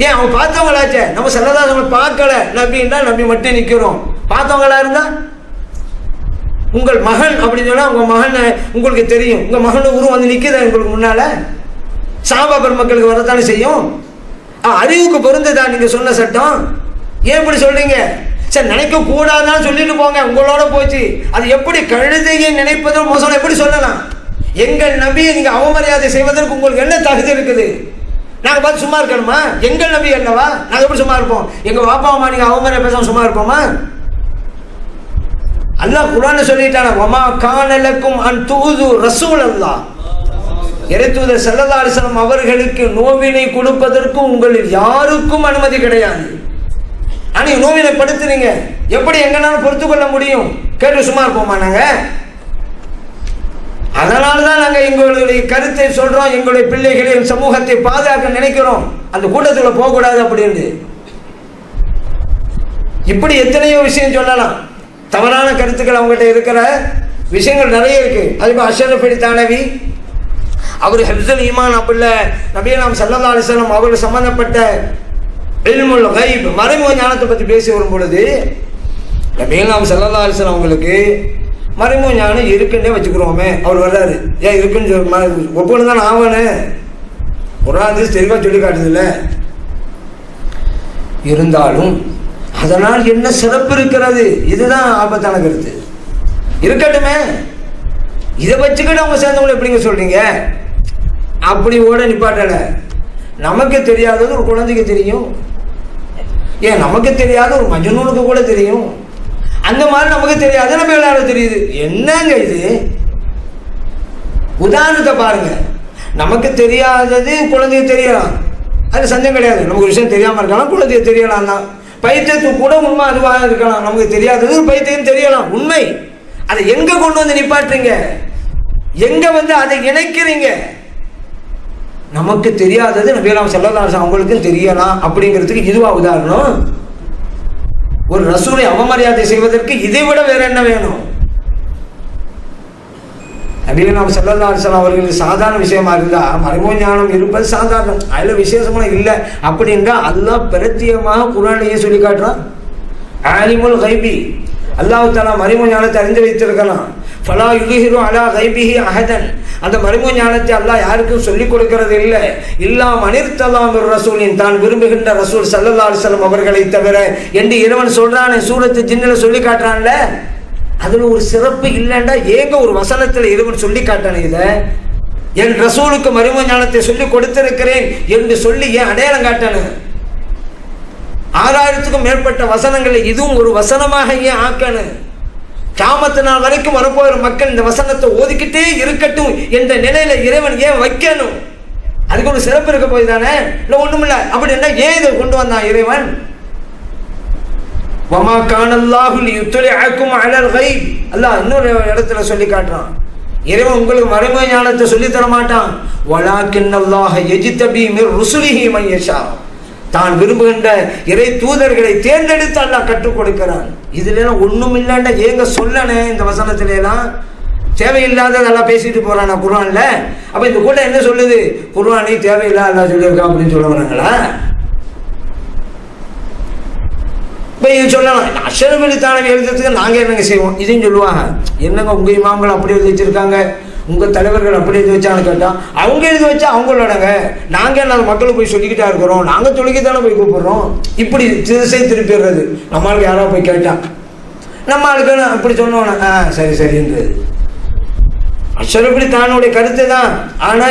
ஏன் அவங்க பார்த்தவங்களாச்சே, நம்ம ஸல்லல்லாஹு அலைஹி வஸல்லம் பார்க்கல, நபின்னா நபி மட்டும் நிற்கிறோம். பார்த்தவங்களா இருந்தா உங்கள் மகன் அப்படின்னு சொன்னா உங்க மகன் உங்களுக்கு தெரியும், உங்க மகன் உருவம் வந்து நிற்குதா உங்களுக்கு முன்னால? சஹாபா பெருமக்களுக்கு வரத்தானே செய்யும். அறிவுக்கு பொருந்துதா நீங்க சொன்ன சட்டம்? ஏன் இப்படி சொல்றீங்க? சரி, நினைக்க கூடாதுன்னு சொல்லிட்டு போங்க, உங்களோட போச்சு. அது எப்படி கழுதையை நினைப்பதும் மோசம் எப்படி சொல்லலாம்? எங்கள் நபியை நீங்க அவமரியாதை செய்வதற்கு உங்களுக்கு என்ன தகுதி இருக்குது? நாங்க பார்த்து சும்மா இருக்கணுமா? எங்கள் நபி அல்லவா, நாங்க எப்படி சும்மா இருப்போம்? எங்க பாப்பா அம்மா நீங்க அவமரியாதை பேசாம சும்மா இருப்போமா? அல்லாஹ் குர்ஆன்ல சொல்லிட்டானே, வமா கான லக்கும் அன் தூது ரசூலல்லாஹ், இறைத்தூதர் ஸல்லல்லாஹு அலைஹி வஸல்லம் அவர்களுக்கு நோவினை கொடுப்பதற்கு உங்களில் யாருக்கும் அனுமதி கிடையாது. ஆனா நோவினை படுத்துறீங்க, எப்படி எங்கனாலும் பொறுத்து கொள்ள முடியும்? கேட்டு சும்மா இருப்போமா நாங்க? அதனால்தான் நாங்க எங்களுடைய கருத்தை சொல்றோம், எங்களுடைய பிள்ளைகளின் சமூகத்தை பாதுகாக்க நினைக்கிறோம், அந்த கூட்டத்தில் போகக்கூடாது அப்படின்னு. இப்படி எத்தனையோ விஷயம் சொல்லலாம். தவறான கருத்துக்கள் அவங்ககிட்ட இருக்கிற விஷயங்கள் நிறைய இருக்கு. அதுக்கு அஷ்ரஃப் தானவி அவர் ஹிஃப்ஸுல் ஈமான் அப்படில்ல நபியனாம் ஸல்லல்லாஹு அலைஹி வஸல்லம் அவர்கள் சம்பந்தப்பட்ட இல்முல் கைப் மறைமுக ஞானத்தை பற்றி பேசி வரும் பொழுது நபியனாம் ஸல்லல்லாஹு அலைஹி வஸல்லம் அவங்களுக்கு மறைமுக ஞானம் இருக்குன்னே வச்சுக்கிறோமே. அவர் வர்றாரு, ஏன் இருக்குன்னு ஒப்புன்னு தான் ஆவணு குர்ஆன் தெளிவாக சொல்லி காட்டுதில்ல. இருந்தாலும் அதனால் என்ன சிறப்பு இருக்கிறது? இதுதான் ஆபத்தான கருத்து. இருக்கட்டுமே, இதை வச்சுக்கிட்டு அவங்க சேர்ந்தவங்களை எப்படிங்க சொல்றீங்க? அப்படி ஓட நிப்பாட்டல. நமக்கு தெரியாதது ஒரு குழந்தைக்கு தெரியும், ஏன் நமக்கு தெரியாத ஒரு மஜ்னூனுக்கு கூட தெரியும். அந்த மாதிரி நமக்கு தெரியாது, நம்ம எல்லாரும் தெரியுது. என்னங்க இது? உதாரணத்தை பாருங்க. நமக்கு தெரியாதது குழந்தைக்கு தெரியலாம், அது சந்தேகம் கிடையாது. நமக்கு விஷயம் தெரியாம இருக்கலாம், குழந்தைக்கு தெரியலாம் தான். பைத்தியத்துக்கு கூட உண்மை அதுவாக இருக்கலாம், நமக்கு தெரியாதது பைத்தியம் தெரியலாம், உண்மை. அதை எங்க கொண்டு வந்து நிப்பாட்டுறீங்க? எங்க வந்து அதை இணைக்கிறீங்க? நமக்கு தெரியாதது நபியலாம் ஸல்லல்லாஹு அலைஹி வஸல்லம் அவங்களுக்கும் தெரியலாம் அப்படிங்கிறதுக்கு இதுவா உதாரணம்? ஒரு ரசூலை அவமரியாதை செய்வதற்கு இதை விட வேற என்ன வேணும்? நபியலாம் ஸல்லல்லாஹு அலைஹி வஸல்லம் அவர்களுக்கு சாதாரண விஷயமா இருந்தா மறைமுக ஞானம் இருப்பது சாதாரணம், அதுல விசேஷமா இல்லை அப்படின்னா அல்லாஹ் பிரத்தியமாக குர்ஆனிலேயே சொல்லி காட்டுறான். ஆலிமுல் கைபி, அல்லாஹ் தஆலா மறைமுக ஞானத்தை அறிந்து வைத்திருக்கலாம். ஃபலா யுலிஹிரு அலா கைபிஹி அஹதன், அந்த மறைமுக ஞானத்தை அல்லாஹ் யாருக்கும் சொல்லிக் கொடுக்கிறது இல்லை. இல்லா மனிர்தலாம் ரசூலின், தான் விரும்புகின்ற ரசூல் ஸல்லல்லாஹு அலைஹி வஸல்லம் அவர்களை தவிர என்று இறைவன் சொல்றானே, சூரத்து ஜின்னில சொல்லி காட்டுறான்ல. அதுல ஒரு சிறப்பு இல்லைண்டா ஏங்க ஒரு வசனத்துல இறைவன் சொல்லி காட்டானே, இத என் ரசூலுக்கு மறைமுக ஞானத்தை சொல்லி கொடுத்திருக்கிறேன் என்று சொல்லி ஏன் அடையாளம் காட்டானு? 6000க்கும் மேற்பட்ட வசனங்களை இதுவும் ஒரு வசனமாக ஏன் ஆக்கணும்? கியாமத்து நாள் வரைக்கும் வரப்போகிற மக்கள் இந்த வசனத்தை ஓதிக்கிட்டே இருக்கட்டும் என்ற நிலையில இறைவன் ஏன் வைக்கணும்? அதுக்கு ஒரு சிறப்பு இருக்க போய் தானே, இல்லை ஒண்ணும் இல்லை அப்படின்னா ஏன் இதை கொண்டு வந்தான் இறைவன்? வமா கானல்லாஹு லியுத்லிஅக்கும் அலல் கைப், அல்லாஹ் இன்னொரு இடத்துல சொல்லி காட்டுறான், இறைவன் உங்களுக்கு மறைமுக ஞானத்தை சொல்லி தர மாட்டான். வலாக்கின்னல்லாஹ யஜ்தபி மிர் ருசுலிஹி மன் யஷா, தான் விரும்புகின்ற இறை தூதர்களை தேர்ந்தெடுத்து அல்லாஹ் கற்றுக் கொடுக்கிறான். இதுல எல்லாம் ஒண்ணும் இல்லாண்டா ஏங்க சொல்லணே? இந்த வசனத்துல எல்லாம் தேவையில்லாத நல்லா பேசிட்டு போறானா குர்ஆன்ல? அப்ப இந்த கூட்டம் என்ன சொல்லுது? குர்ஆனை தேவையில்லாத அல்லாஹ் சொல்லியிருக்கான் அப்படின்னு சொல்ல வராங்களா? சொல்லலாம், அஷ்ரஃப் தானவி எழுதுறதுக்கு நாங்க என்னங்க செய்வோம்? இதையும் சொல்லுவாங்க, என்னங்க உங்க இமாம்கள் அப்படி எழுதி வச்சிருக்காங்க, உங்க தலைவர்கள் அப்படி எழுதி வச்சான்னு கேட்டா அவங்க எழுதி வச்சா அவங்களோடங்க, நாங்க என்ன மக்களுக்கு போய் சொல்லிக்கிட்டா இருக்கிறோம், நாங்க சொல்லிக்கிட்டானே போய் கூப்பிடுறோம். இப்படி திசை திருப்பிடுறது. நம்மளுக்கு யாராவது போய் கேட்டா நம்ம ஆளுக்கு அப்படி சொன்னோன்னா சரி சரின்றது. அஷ்ரஃப் தானுடைய கருத்து தான். ஆனா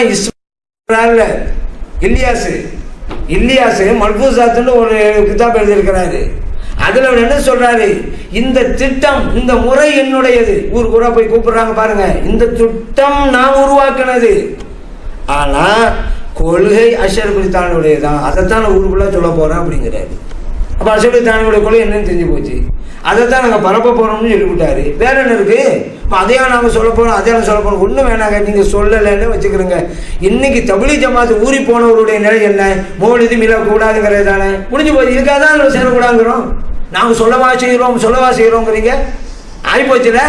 இல்லியாசு மல்பூசாத்துன்னு ஒரு கிதாப் எழுதியிருக்கிறாரு. அதுல அவர் என்ன சொல்றாரு? இந்த திட்டம், இந்த முறை என்னுடையது. ஊருக்கு ஊரா போய் கூப்பிடுறாங்க பாருங்க, இந்த திட்டம் நான் உருவாக்குனது. ஆனா கொள்கை அஷ்ரஃப் தானுடையதான், அதைத்தான் நான் ஊருக்குள்ள சொல்ல போறேன் அப்படிங்கிறாரு. அப்ப அஷ்ரஃப் தானுடைய கொள்கை என்னன்னு தெரிஞ்சு போச்சு, அதைத்தான் நாங்க பரப்ப போறோம்னு சொல்லிவிட்டாரு. வேற என்ன இருக்கு? அதையா நாங்க சொல்ல போறோம், அதையா சொல்ல போறோம். ஒண்ணும் வேணாங்க, நீங்க சொல்லலன்னு வச்சுக்கிறோங்க. இன்னைக்கு தப்லீக் ஜமாத் ஊறி போனவருடைய நிலை என்ன? மௌலிது மில கூடாதுங்கிறது தானே, முடிஞ்சு போச்சு. இதுக்காக தான் நம்ம சேரக்கூடாதுங்கிறோம். நாங்க சொல்லவா செய்யறோங்கிறீங்க, ஆயிப்போச்சுல.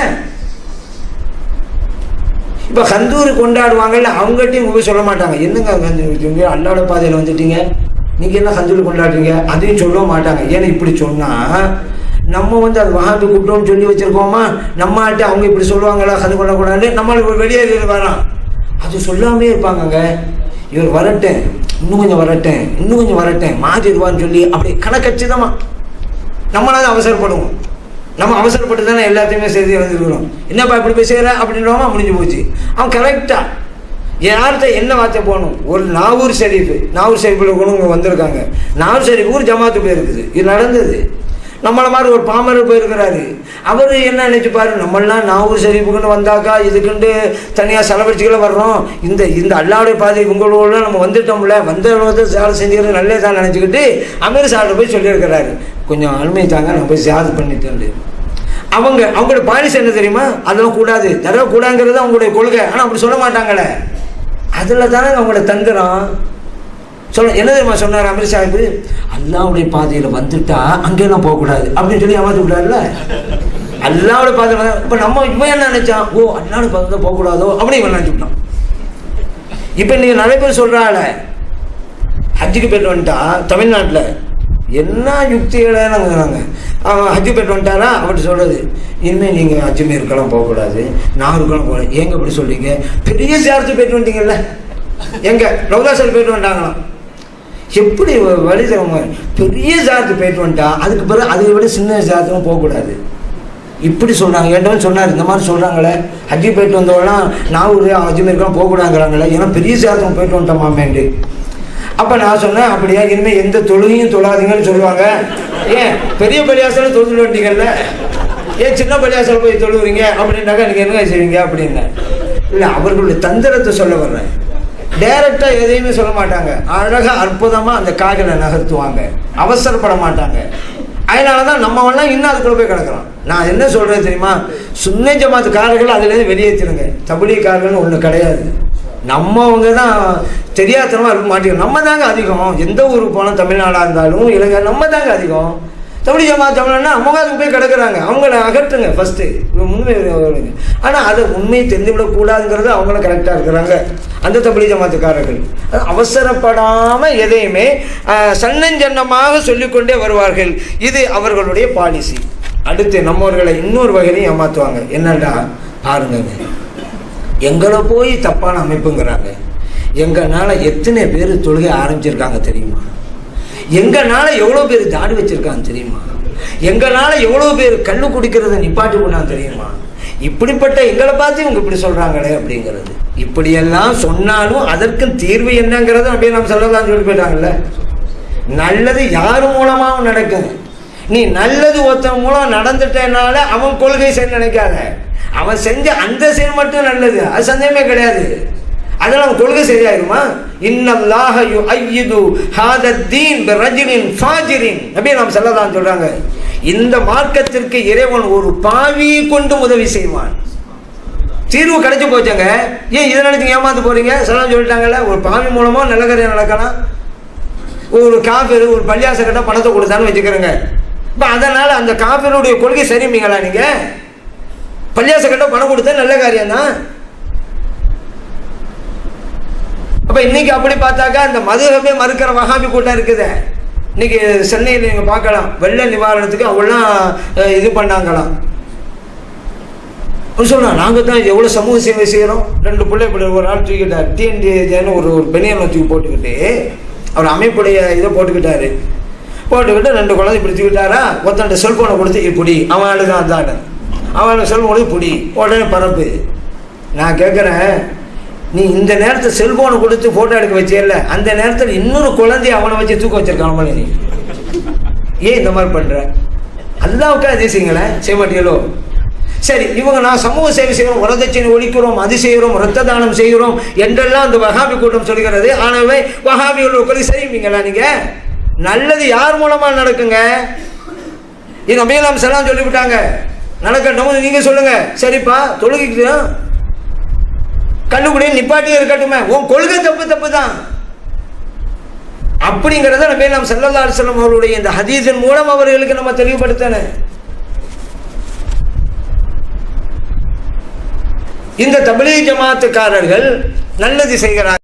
இப்ப கந்தூரி கொண்டாடுவாங்கல்ல, அவங்ககிட்டையும் போய் சொல்ல மாட்டாங்க, என்னங்க அல்லாட பாதையில வந்துட்டீங்க, நீங்க என்ன கந்தூரி கொண்டாடுறீங்க, அதையும் சொல்ல மாட்டாங்க. ஏன்னா இப்படி சொன்னா நம்ம வந்து அது வஹாபி கூட்டம்னு சொல்லி வச்சிருக்கோமா, நம்ம ஆட்டு அவங்க இப்படி சொல்லுவாங்களா கந்து கொள்ளக்கூடாது, நம்மளுக்கு வெளியேறி வரோம். அது சொல்லாமே இருப்பாங்கங்க. இவர் வரட்டேன், இன்னும் கொஞ்சம் வரட்டேன் மாஜிதுவான்னு சொல்லி அப்படி கணக்கச்சிதமா நம்மளால அவசரப்படுவோம். நம்ம அவசரப்பட்டு தானே எல்லாத்தையுமே செய்தி எழுதிருக்கிறோம். என்னப்பா இப்படி போய் செய்கிற அப்படின்றவங்க முடிஞ்சு போச்சு. அவன் கரெக்டாக யார்கிட்ட என்ன வார்த்தை போகணும். ஒரு நாகூர் ஷெரீஃபில் கூட இங்கே வந்திருக்காங்க. நாகூர் ஷெரீஃப் ஒரு ஜமாத்து போயிருக்குது. இது நடந்தது. நம்மளை மாதிரி ஒரு பாமரர் போயிருக்கிறாரு. அவர் என்ன நினைச்சுப்பாரு, நம்மளாம் நாகூர் ஷெரீஃபுக்குன்னு வந்தாக்கா இதுக்குண்டு தனியாக செலவழிச்சுக்கல வர்றோம், இந்த அல்லாவுடைய பாதை உங்களோட நம்ம வந்துட்டோம்ல, வந்த சேவை செஞ்சுக்கிறது நல்லே தான் நினச்சிக்கிட்டு அமீர் சார்கிட்ட போய் சொல்லியிருக்கிறாரு, கொஞ்சம் அனுமதி தாங்க நான் போய் சேவை பண்ணிட்டேன். அவங்களோட பாலிசி என்ன தெரியுமா, அதெல்லாம் கூடாது, தடவை கூடாங்கிறது அவங்களுடைய கொள்கை. ஆனால் அப்படி சொல்ல மாட்டாங்களே, அதில் தானே அவங்களோட தந்திரம். என்ன தெரியுமா சொன்னார் அமீர் சாஹிப், அல்லாவுடைய பாதையில் வந்துட்டா அங்கெல்லாம் போகக்கூடாது அப்படின்னு சொல்லி ஏமாற்ற விடாதுல்ல. அல்லாவுடைய பாதையில் இப்போ நம்ம இவன் என்ன நினைச்சான், ஓ அல்லாவுடைய பாதையில் போகக்கூடாதோ அப்படின்னு இவன் நினைச்சுட்டான். இப்போ நீங்கள் நிறைய பேர் சொல்கிறாள் ஹஜ்ஜுக்கு போய்ட்டு வந்துட்டா தமிழ்நாட்டில் என்ன யுக்திகளாங்க, ஹஜ்ஜு போய்ட்டு வந்துட்டாரா அப்படி சொல்கிறது, இனிமேல் நீங்கள் அஜ்மீருக்கெல்லாம் போகக்கூடாது, நாகூருக்கெல்லாம் போகக்கூடாது. ஏங்க அப்படி சொல்றீங்க, பெரிய ஜியாரத்துக்கு போய்ட்டு வந்துட்டீங்கல்ல, எங்க ரவுதாசல் போய்ட்டு வந்துட்டாங்களாம். எப்படி வழி தரவங்க, பெரிய ஜாத்துக்கு போயிட்டு வந்துட்டா அதுக்கு பிறகு அதை விட சின்ன ஜாத்துக்கும் போகக்கூடாது இப்படி சொல்கிறாங்க. ஏன்டவன் சொன்னார், இந்த மாதிரி சொல்கிறாங்களே ஹஜ்ஜி போயிட்டு வந்தவங்களாம் நாகூர் அஜ்மீருக்கெல்லாம் போகக்கூடாங்கிறாங்களே, ஏன்னா பெரிய ஜாத்துக்கும் போயிட்டு வந்துட்டோமாமேண்டு. அப்போ நான் சொன்னேன், அப்படியா இனிமேல் எந்த தொழுகையும் தொழாதீங்கன்னு சொல்லுவாங்க. ஏன் பெரிய பள்ளியாசலம் தொழுது வந்துட்டீங்கல்ல, ஏன் சின்ன பள்ளியாசல் போய் தொழுவுறீங்க அப்படின்னாக்கா நீங்கள் என்ன செய்வீங்க அப்படின்னு. இல்லை, அவர்களுடைய தந்திரத்தை சொல்ல வர்றேன். டைரக்டாக எதையுமே சொல்ல மாட்டாங்க, அழகாக அற்புதமாக அந்த காய்களை நகர்த்துவாங்க, அவசரப்பட மாட்டாங்க. அதனால தான் நம்மவெல்லாம் இன்னும் அதுக்குள்ள போய் கிடக்கிறோம். நான் என்ன சொல்கிறேன் தெரியுமா, சுன்னை ஜமாத்துக்காரர்கள் அதுலேருந்து வெளியேற்றிடுங்க. தபிலீக்காரர்கள்னு ஒன்று கிடையாது. நம்மவங்க தான் தெரியாதனமாக இருக்க மாட்டேங்கிறோம். நம்ம தாங்க அதிகம், எந்த ஊருக்கு போனால் தமிழ்நாடாக இருந்தாலும் இலங்கை நம்ம தாங்க அதிகம். தபிலீக் ஜமாத் தமிழ்னா அவங்க அதுக்கு போய் கிடக்குறாங்க. அவங்கள அகற்றுங்க ஃபஸ்ட்டு, உண்மை. ஆனால் அதை உண்மையை தெரிந்துவிடக்கூடாதுங்கிறது அவங்கள கரெக்டாக இருக்கிறாங்க அந்த தபிலீக் ஜமாத்துக்காரர்கள். அவசரப்படாமல் எதையுமே சன்னஞ்சன்னமாக சொல்லிக்கொண்டே வருவார்கள். இது அவர்களுடைய பாலிசி. அடுத்து நம்மவர்களை இன்னொரு வகையிலையும் ஏமாற்றுவாங்க. என்னடா பாருங்க, எங்களை போய் தப்பான அமைப்புங்கிறாங்க. எங்களால எத்தனை பேர் தொழுகை ஆரம்பிச்சிருக்காங்க தெரியுமா, எங்களால எவ்வளோ பேர் தாடி வச்சிருக்காங்க தெரியுமா, எங்களால எவ்வளோ பேர் கண்ணு குடிக்கிறத நிப்பாட்டி போனாங்க தெரியுமா, இப்படிப்பட்ட எங்களை பார்த்து இவங்க இப்படி சொல்றாங்களே அப்படிங்கிறது. இப்படியெல்லாம் சொன்னாலும் அதற்கு தீர்வு என்னங்கிறது அப்படியே நம்ம சொல்லலாம் சொல்லி போயிட்டாங்கல்ல. நல்லது யார் மூலமாகவும் நடக்குது. நீ நல்லது ஒருத்தன் மூலம் நடந்துட்டனால அவன் கொள்கை சரி நினைக்காத, அவன் செஞ்ச அந்த செயல் மட்டும் நல்லது, அது சந்தேகமே கிடையாது. அதெல்லாம் அவன் கொள்கை சரியாயிருமா? இன்னல்லாஹ யுஅய்யிது ஹாதத்தீன் பிரஜிலின் ஃபாஜிரின் நபி நாம் ஸல்லல்லாஹு சொல்றாங்க, இந்த மார்க்கத்திற்கு இறைவன் ஒரு பாவியை கொண்டு உதவி செய்வான். தீர்வு கிடைச்சு போச்சாங்க. ஏன் இதை நினைச்சு ஏமாந்து போறீங்க? சலாம் சொல்லிட்டாங்கல்ல, ஒரு பாவி மூலமா நல்ல காரியம் நடக்கலாம். ஒரு காஃபிர் ஒரு பள்ளியாச கிட்ட பணத்தை கொடுத்தான்னு வச்சுக்கிறேங்க. இப்போ அதனால அந்த காஃபிருடைய கொள்கை சரிமீங்களா? நீங்க பள்ளியாச கிட்ட பணம் கொடுத்தா நல்ல காரியம் தான். அப்ப இன்னைக்கு அப்படி பார்த்தாக்கா அந்த மதுஹபே மறுக்கிற வஹாபி கூட்டம் இருக்குது. இன்னைக்கு சென்னையில் நீங்க பார்க்கலாம், வெள்ள நிவாரணத்துக்கு அவங்களாம் இது பண்ணாங்களாம். சொல்லலாம், நாங்கள் தான் எவ்வளோ சமூக சேவை செய்கிறோம். 2 பிள்ளை ஒரு ஆள் தூக்கிட்டார், டிஎன்டிஏன்னு ஒரு பெனியனை தூக்கி போட்டுக்கிட்டு அவர் அமைப்புடைய இதை போட்டுக்கிட்டாரு. போட்டுக்கிட்டு 2 குழந்தை இப்படி தூக்கிட்டாரா, ஒருத்தன்ட்ட செல்போனை கொடுத்து இப்படி அவன் ஆளு தான் அந்தாண்ட, அவன் செல்போன் கொடுத்து இப்படி உடனே பரப்பு. நான் கேட்குறேன், நீ இந்த நேரத்தில் செல்போனை கொடுத்து ஃபோட்டோ எடுக்க வச்சியல்ல, அந்த நேரத்தில் இன்னொரு குழந்தைய அவனை வச்சு தூக்க வச்சிருக்கான். நீ ஏன் இந்த மாதிரி பண்ணுற? அல்லாவுக்கு அதே செய்யுங்களேன், செய்ய மாட்டீங்களோ? சரி, இவங்க நான் சமூக சேவை செய்கிறோம், வரதட்சணை ஒழிக்கிறோம், அது செய்கிறோம், இரத்த தானம் செய்கிறோம் என்றெல்லாம் அந்த வஹாபி கூட்டம் சொல்கிறது. ஆனவே வஹாபிகள் உட்காந்து செய்வீங்களா? நீங்கள் நல்லது யார் மூலமாக நடக்குங்க? இது நபி நாம் ஸல்லல்லாஹு சொல்லிவிட்டாங்க, நடக்கட்டும். நீங்கள் சொல்லுங்கள், சரிப்பா தொழுகைக்கு கண்ணுக்குடியே நிப்பாட்டியே இருக்கட்டுமே, உன் கொள்கை தப்பு தான் அப்படிங்கிறத நபி நாம் ஸல்லல்லாஹு அலைஹி வஸல்லம் அவருடைய இந்த ஹதீஸின் மூலம் அவர்களுக்கு நம்ம தெளிவுபடுத்தணும். இந்த தப்லீக் ஜமாத்துக்காரர்கள் நல்லது செய்கிறார்கள்.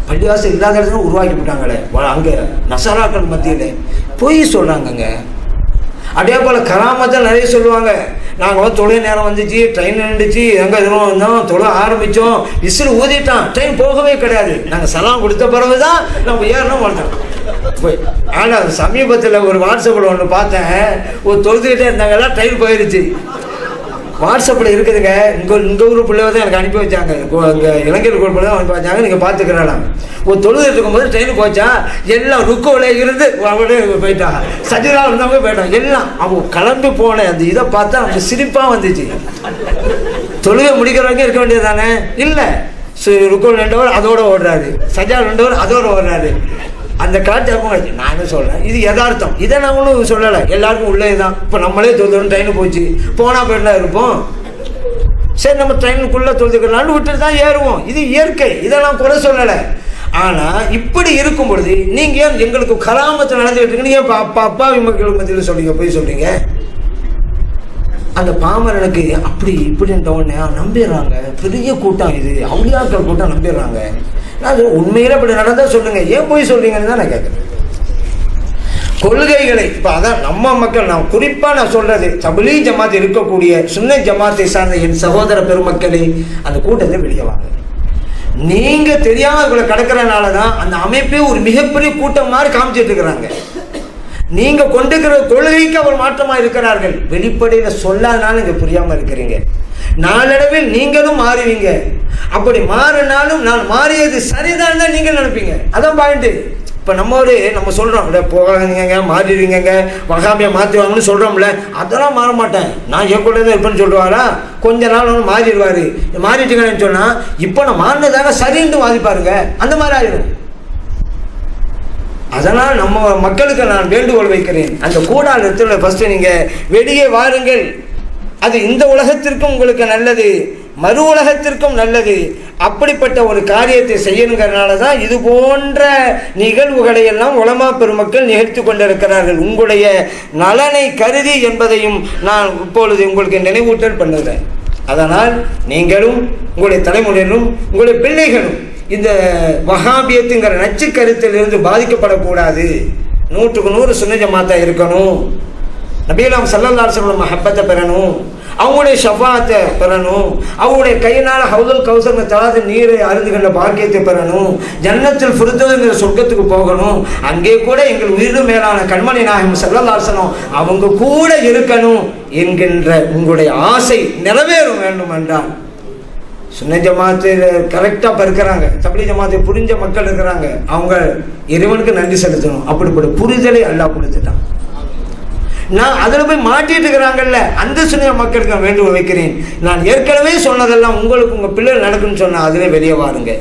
பள்ளிவாசல் இல்லாத இடத்துல உருவாக்கி விட்டாங்களே அங்க நசராக்கள் மத்தியில பொய் சொல்றாங்கங்க. அதே போல கராமத்தான் நிறைய சொல்லுவாங்க. நாங்கள் தொலை நேரம் வந்துச்சு, ட்ரெயின் நின்றுச்சு, எங்கே எதுவும் வந்தோம், தொலை ஆரம்பித்தோம், விசில் ஊதிட்டான், ட்ரெயின் போகவே கிடையாது. நாங்கள் சலாம் கொடுத்த பிறகு தான் நம்ம ஏறணும் வளர்த்தோம் போய். ஆனால் சமீபத்தில் ஒரு வாட்ஸ்அப்பில் ஒன்று பார்த்தேன், ஒரு தொழுதுகிட்டே இருந்தாங்கன்னா ட்ரெயின் போயிடுச்சு. வாட்ஸ்அப்பில் இருக்குதுங்க. இங்கே ஊர் பிள்ளைவ தான் எனக்கு அனுப்பி வச்சாங்க, இங்கே இளைஞர் பிள்ளை தான் அனுப்பி வச்சாங்க. நீங்கள் பார்த்துக்கிறாங்க. ஒரு தொழுதுட்டு இருக்கும்போது ட்ரெயின் போச்சா, எல்லாம் ருக்கோவில் இருந்து அப்படியே போயிட்டாங்க, சஜிதா இருந்தவங்க போயிட்டாங்க எல்லாம். அவங்க கிளம்பி போன அந்த இதை பார்த்தா அவங்க சிரிப்பாக வந்துச்சு. தொழுகை முடிக்கிறவங்க இருக்க வேண்டியது தானே? இல்லை, ருக்கோவில் ரெண்டவர் அதோட ஓடுறாரு, சஜா ரெண்டவர் அதோட ஓடுறாரு. அந்த காட்சி அவங்க நானும் சொல்கிறேன், இது யதார்த்தம், இதை நாங்களும் சொல்லலை, எல்லாருக்கும் உள்ளே தான். இப்போ நம்மளே தொழுதுன்னு ட்ரெயின் போச்சு, போனால் போயிட்டு இருப்போம். சரி, நம்ம ட்ரெயினுக்குள்ளே தொழுதுக்கலான்னு விட்டுட்டு தான் ஏறுவோம். இது இயற்கை, இதெல்லாம் குறை சொல்லலை. ஆனால் இப்படி இருக்கும் பொழுது நீங்கள் ஏன் எங்களுக்கு கராமத்தை நடந்துகிட்டு இருக்கு, ஏன் அப்பாவி மக்கள் மத்தியில் சொல்றீங்க, போய் சொல்றீங்க? அந்த பாமரனுக்கு அப்படி இப்படின்ற உடனே நம்பிடுறாங்க. பெரிய கூட்டம், இது அவுளியாக்கள் கூட்டம், நம்பிடுறாங்க. நான் உண்மையில அப்படி நடந்தா சொல்லுங்க, ஏன் போய் சொல்றீங்கன்னு தான் நான் கேட்குறேன். கொள்கைகளை இப்போ அதான் நம்ம மக்கள், நான் குறிப்பாக நான் சொல்றது, தப்லீக் ஜமாத் இருக்கக்கூடிய சுன்னி ஜமாத்தை சார்ந்த என் சகோதர பெருமக்களே, அந்த கூட்டத்தை வெளியே வாங்க. நீங்க தெரியாம இவங்களை கடக்கிறனால தான் அந்த அமைப்பே ஒரு மிகப்பெரிய கூட்டம் மாதிரி காமிச்சிட்டு இருக்கிறாங்க. நீங்க கொண்டிருக்கிற கொள்கைக்கு அவர் மாற்றமா இருக்கிறார்கள். வெளிப்படையில சொல்லாதனால நீங்க புரியாம இருக்கிறீங்க. நாளடைவில் நீங்களும் மாறுவீங்க. அப்படி மாறினாலும் நான் மாறியது சரிதான் தான் நீங்க நினைப்பீங்க. அதான் பாயிண்ட். இப்போ நம்ம சொல்கிறோம், போகாதீங்க, மாறிடுவீங்க, வகாமியை மாற்றுவாங்கன்னு சொல்கிறோம்ல, அதெல்லாம் மாற மாட்டேன், நான் என் கூட தான் இருப்பேன்னு சொல்லுவாரா? கொஞ்ச நாள் ஒன்று மாறிடுவார். மாறிட்டீங்கன்னு சொன்னால் இப்போ நான் மாறினதாக சரின்னு வாதிப்பாருங்க, அந்த மாதிரி ஆயிடும். அதனால் நம்ம மக்களுக்கு நான் வேண்டுகோள் வைக்கிறேன், அந்த கூடாரத்தில் ஃபஸ்ட்டு நீங்கள் வெளியே வாருங்கள். அது இந்த உலகத்திற்கும் உங்களுக்கு நல்லது, மறு உலகத்திற்கும் நல்லது. அப்படிப்பட்ட ஒரு காரியத்தை செய்யணுங்கிறனால தான் இது போன்ற நிகழ்வுகளை எல்லாம் உலமா பெருமக்கள் நிகழ்த்தி கொண்டிருக்கிறார்கள். உங்களுடைய நலனை கருதி என்பதையும் நான் இப்பொழுது உங்களுக்கு நினைவூட்டல் பண்ணுகிறேன். அதனால் நீங்களும் உங்களுடைய தலைமுறையினரும் உங்களுடைய பிள்ளைகளும் இந்த வஹாபியத்துங்கிற நச்சு கருத்திலிருந்து பாதிக்கப்படக்கூடாது. 100க்கு 100 சுன்னி ஜமாத்தா இருக்கணும். நபியலாம் ஸல்லல்லாஹு அலைஹி வஸல்லம் மஹப்பத்தை பெறணும், அவங்களுடைய ஷஃபாத்தை பெறணும், அவங்களுடைய கையினால் ஹவுதுல் கௌசர் தலாத நீரை அருந்துகின்ற பாக்கியத்தை பெறணும், ஜன்னத்துல் ஃபிர்தௌஸ்ங்கிற சொர்க்கத்துக்கு போகணும், அங்கே கூட எங்கள் உயிரும் மேலான கண்மணி நாயகம் ஸல்லல்லாஹு அலைஹி வஸல்லம் அவங்க கூட இருக்கணும் என்கின்ற உங்களுடைய ஆசை நிறைவேறும் வேண்டும் என்றால் சுன்னி ஜமாத்தில் கரெக்டாக இருக்கிறாங்க, தப்லீக் ஜமாத்தை புரிஞ்ச மக்கள் இருக்கிறாங்க, அவங்க இறைவனுக்கு நன்றி செலுத்தணும். அப்படிப்பட்ட புரிதலை அல்லாஹ் கொடுத்துட்டான். நான் அதில் போய் மாட்டிட்டு இருக்கிறாங்கல்ல, அந்த சுன்னி மக்களுக்கு நான் வேண்டுகோள் வைக்கிறேன். நான் ஏற்கனவே சொன்னதெல்லாம் உங்களுக்கு உங்கள் பிள்ளைகள் நடக்குன்னு சொன்னால் அதிலே வெளியே வாருங்க.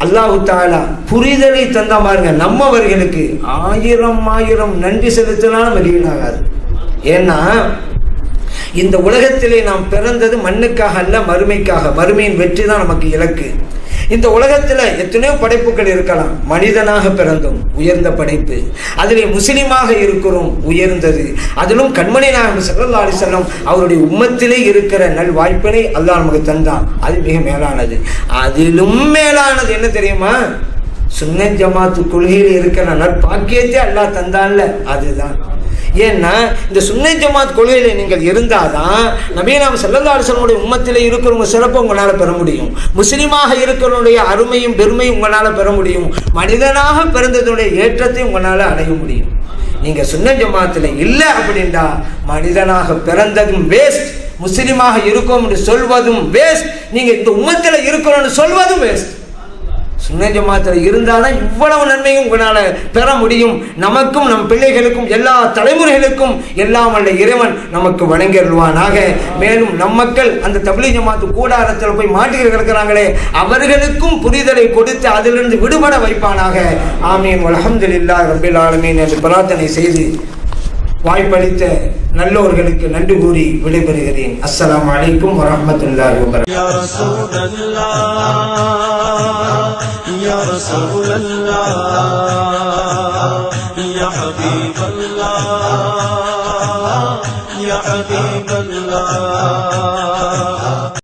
அல்லாஹு தஆலா புரிதலை தந்தா பாருங்க, நம்மவர்களுக்கு 1000 நன்றி செலுத்தினாலும் வெளியீடாகாது. ஏன்னா இந்த உலகத்திலே நாம் பிறந்தது மண்ணுக்காக அல்ல, மறுமைக்காக. மறுமையின் வெற்றி தான் நமக்கு இலக்கு. இந்த உலகத்தில் எத்தனையோ படைப்புகள் இருக்கலாம். மனிதனாக பிறந்தோம், உயர்ந்த படைப்பு. அதிலே முஸ்லிமாக இருக்கிறோம், உயர்ந்தது. அதிலும் கண்மணி நாயகம் ஸல்லல்லாஹு அலைஹி வஸல்லம் அவருடைய உம்மத்திலே இருக்கிற நல் வாய்ப்பினை அல்லாஹ் நமக்கு தந்தான். அது மிக மேலானது. அதிலும் மேலானது என்ன தெரியுமா? சுன்னி ஜமாத்து கொள்கையில் இருக்கிற நற்பாக்கியத்தை அல்லாஹ் தந்தான்ல, அதுதான். ஏன்னா இந்த சுன்னி ஜமாத் கொள்கையில் நீங்கள் இருந்தாதான் நபியலாம் ஸல்லல்லாஹு அலைஹி வஸல்லம் உம்மத்திலே இருக்கிறவங்க சிறப்பை உங்களால் பெற முடியும். முஸ்லீமாக இருக்கிறவனுடைய அருமையும் பெருமையும் உங்களால் பெற முடியும். மனிதனாக பிறந்ததுடைய ஏற்றத்தை உங்களால் அடைய முடியும். நீங்கள் சுன்னி ஜமாத்தில் இல்லை அப்படின்னா மனிதனாக பிறந்ததும் வேஸ்ட், முஸ்லீமாக இருக்கோம் என்று சொல்வதும் வேஸ்ட், நீங்கள் இந்த உம்மத்தில் இருக்கிறோம்னு சொல்வதும் வேஸ்ட். சுன்னி ஜமாத்தில் இருந்தால் தான் இவ்வளவு நன்மையும் உங்களால் பெற முடியும். நமக்கும் நம் பிள்ளைகளுக்கும் எல்லா தலைமுறைகளுக்கும் எல்லாம் வல்ல இறைவன் நமக்கு வழங்கிடுவானாக. மேலும் நம் மக்கள் அந்த தப்லீக் ஜமாத்து கூடாரத்தில் போய் மாட்டிக்கிட்டு கிடக்கிறாங்களே, அவர்களுக்கும் புரிதலை கொடுத்து அதிலிருந்து விடுபட வைப்பானாக. ஆமீன். அல்ஹம்துலில்லாஹி ரப்பில் ஆலமீன் என்று பிரார்த்தனை செய்து வாய்ப்பளித்த நல்லோர்களுக்கு நன்றி கூறி விடைபெறுகிறேன். அஸ்ஸலாமு அலைக்கும் வரஹ்மத்துல்லாஹி வபரகாத்துஹு. يا رسول الله يا حبيب الله يا حبيب الله.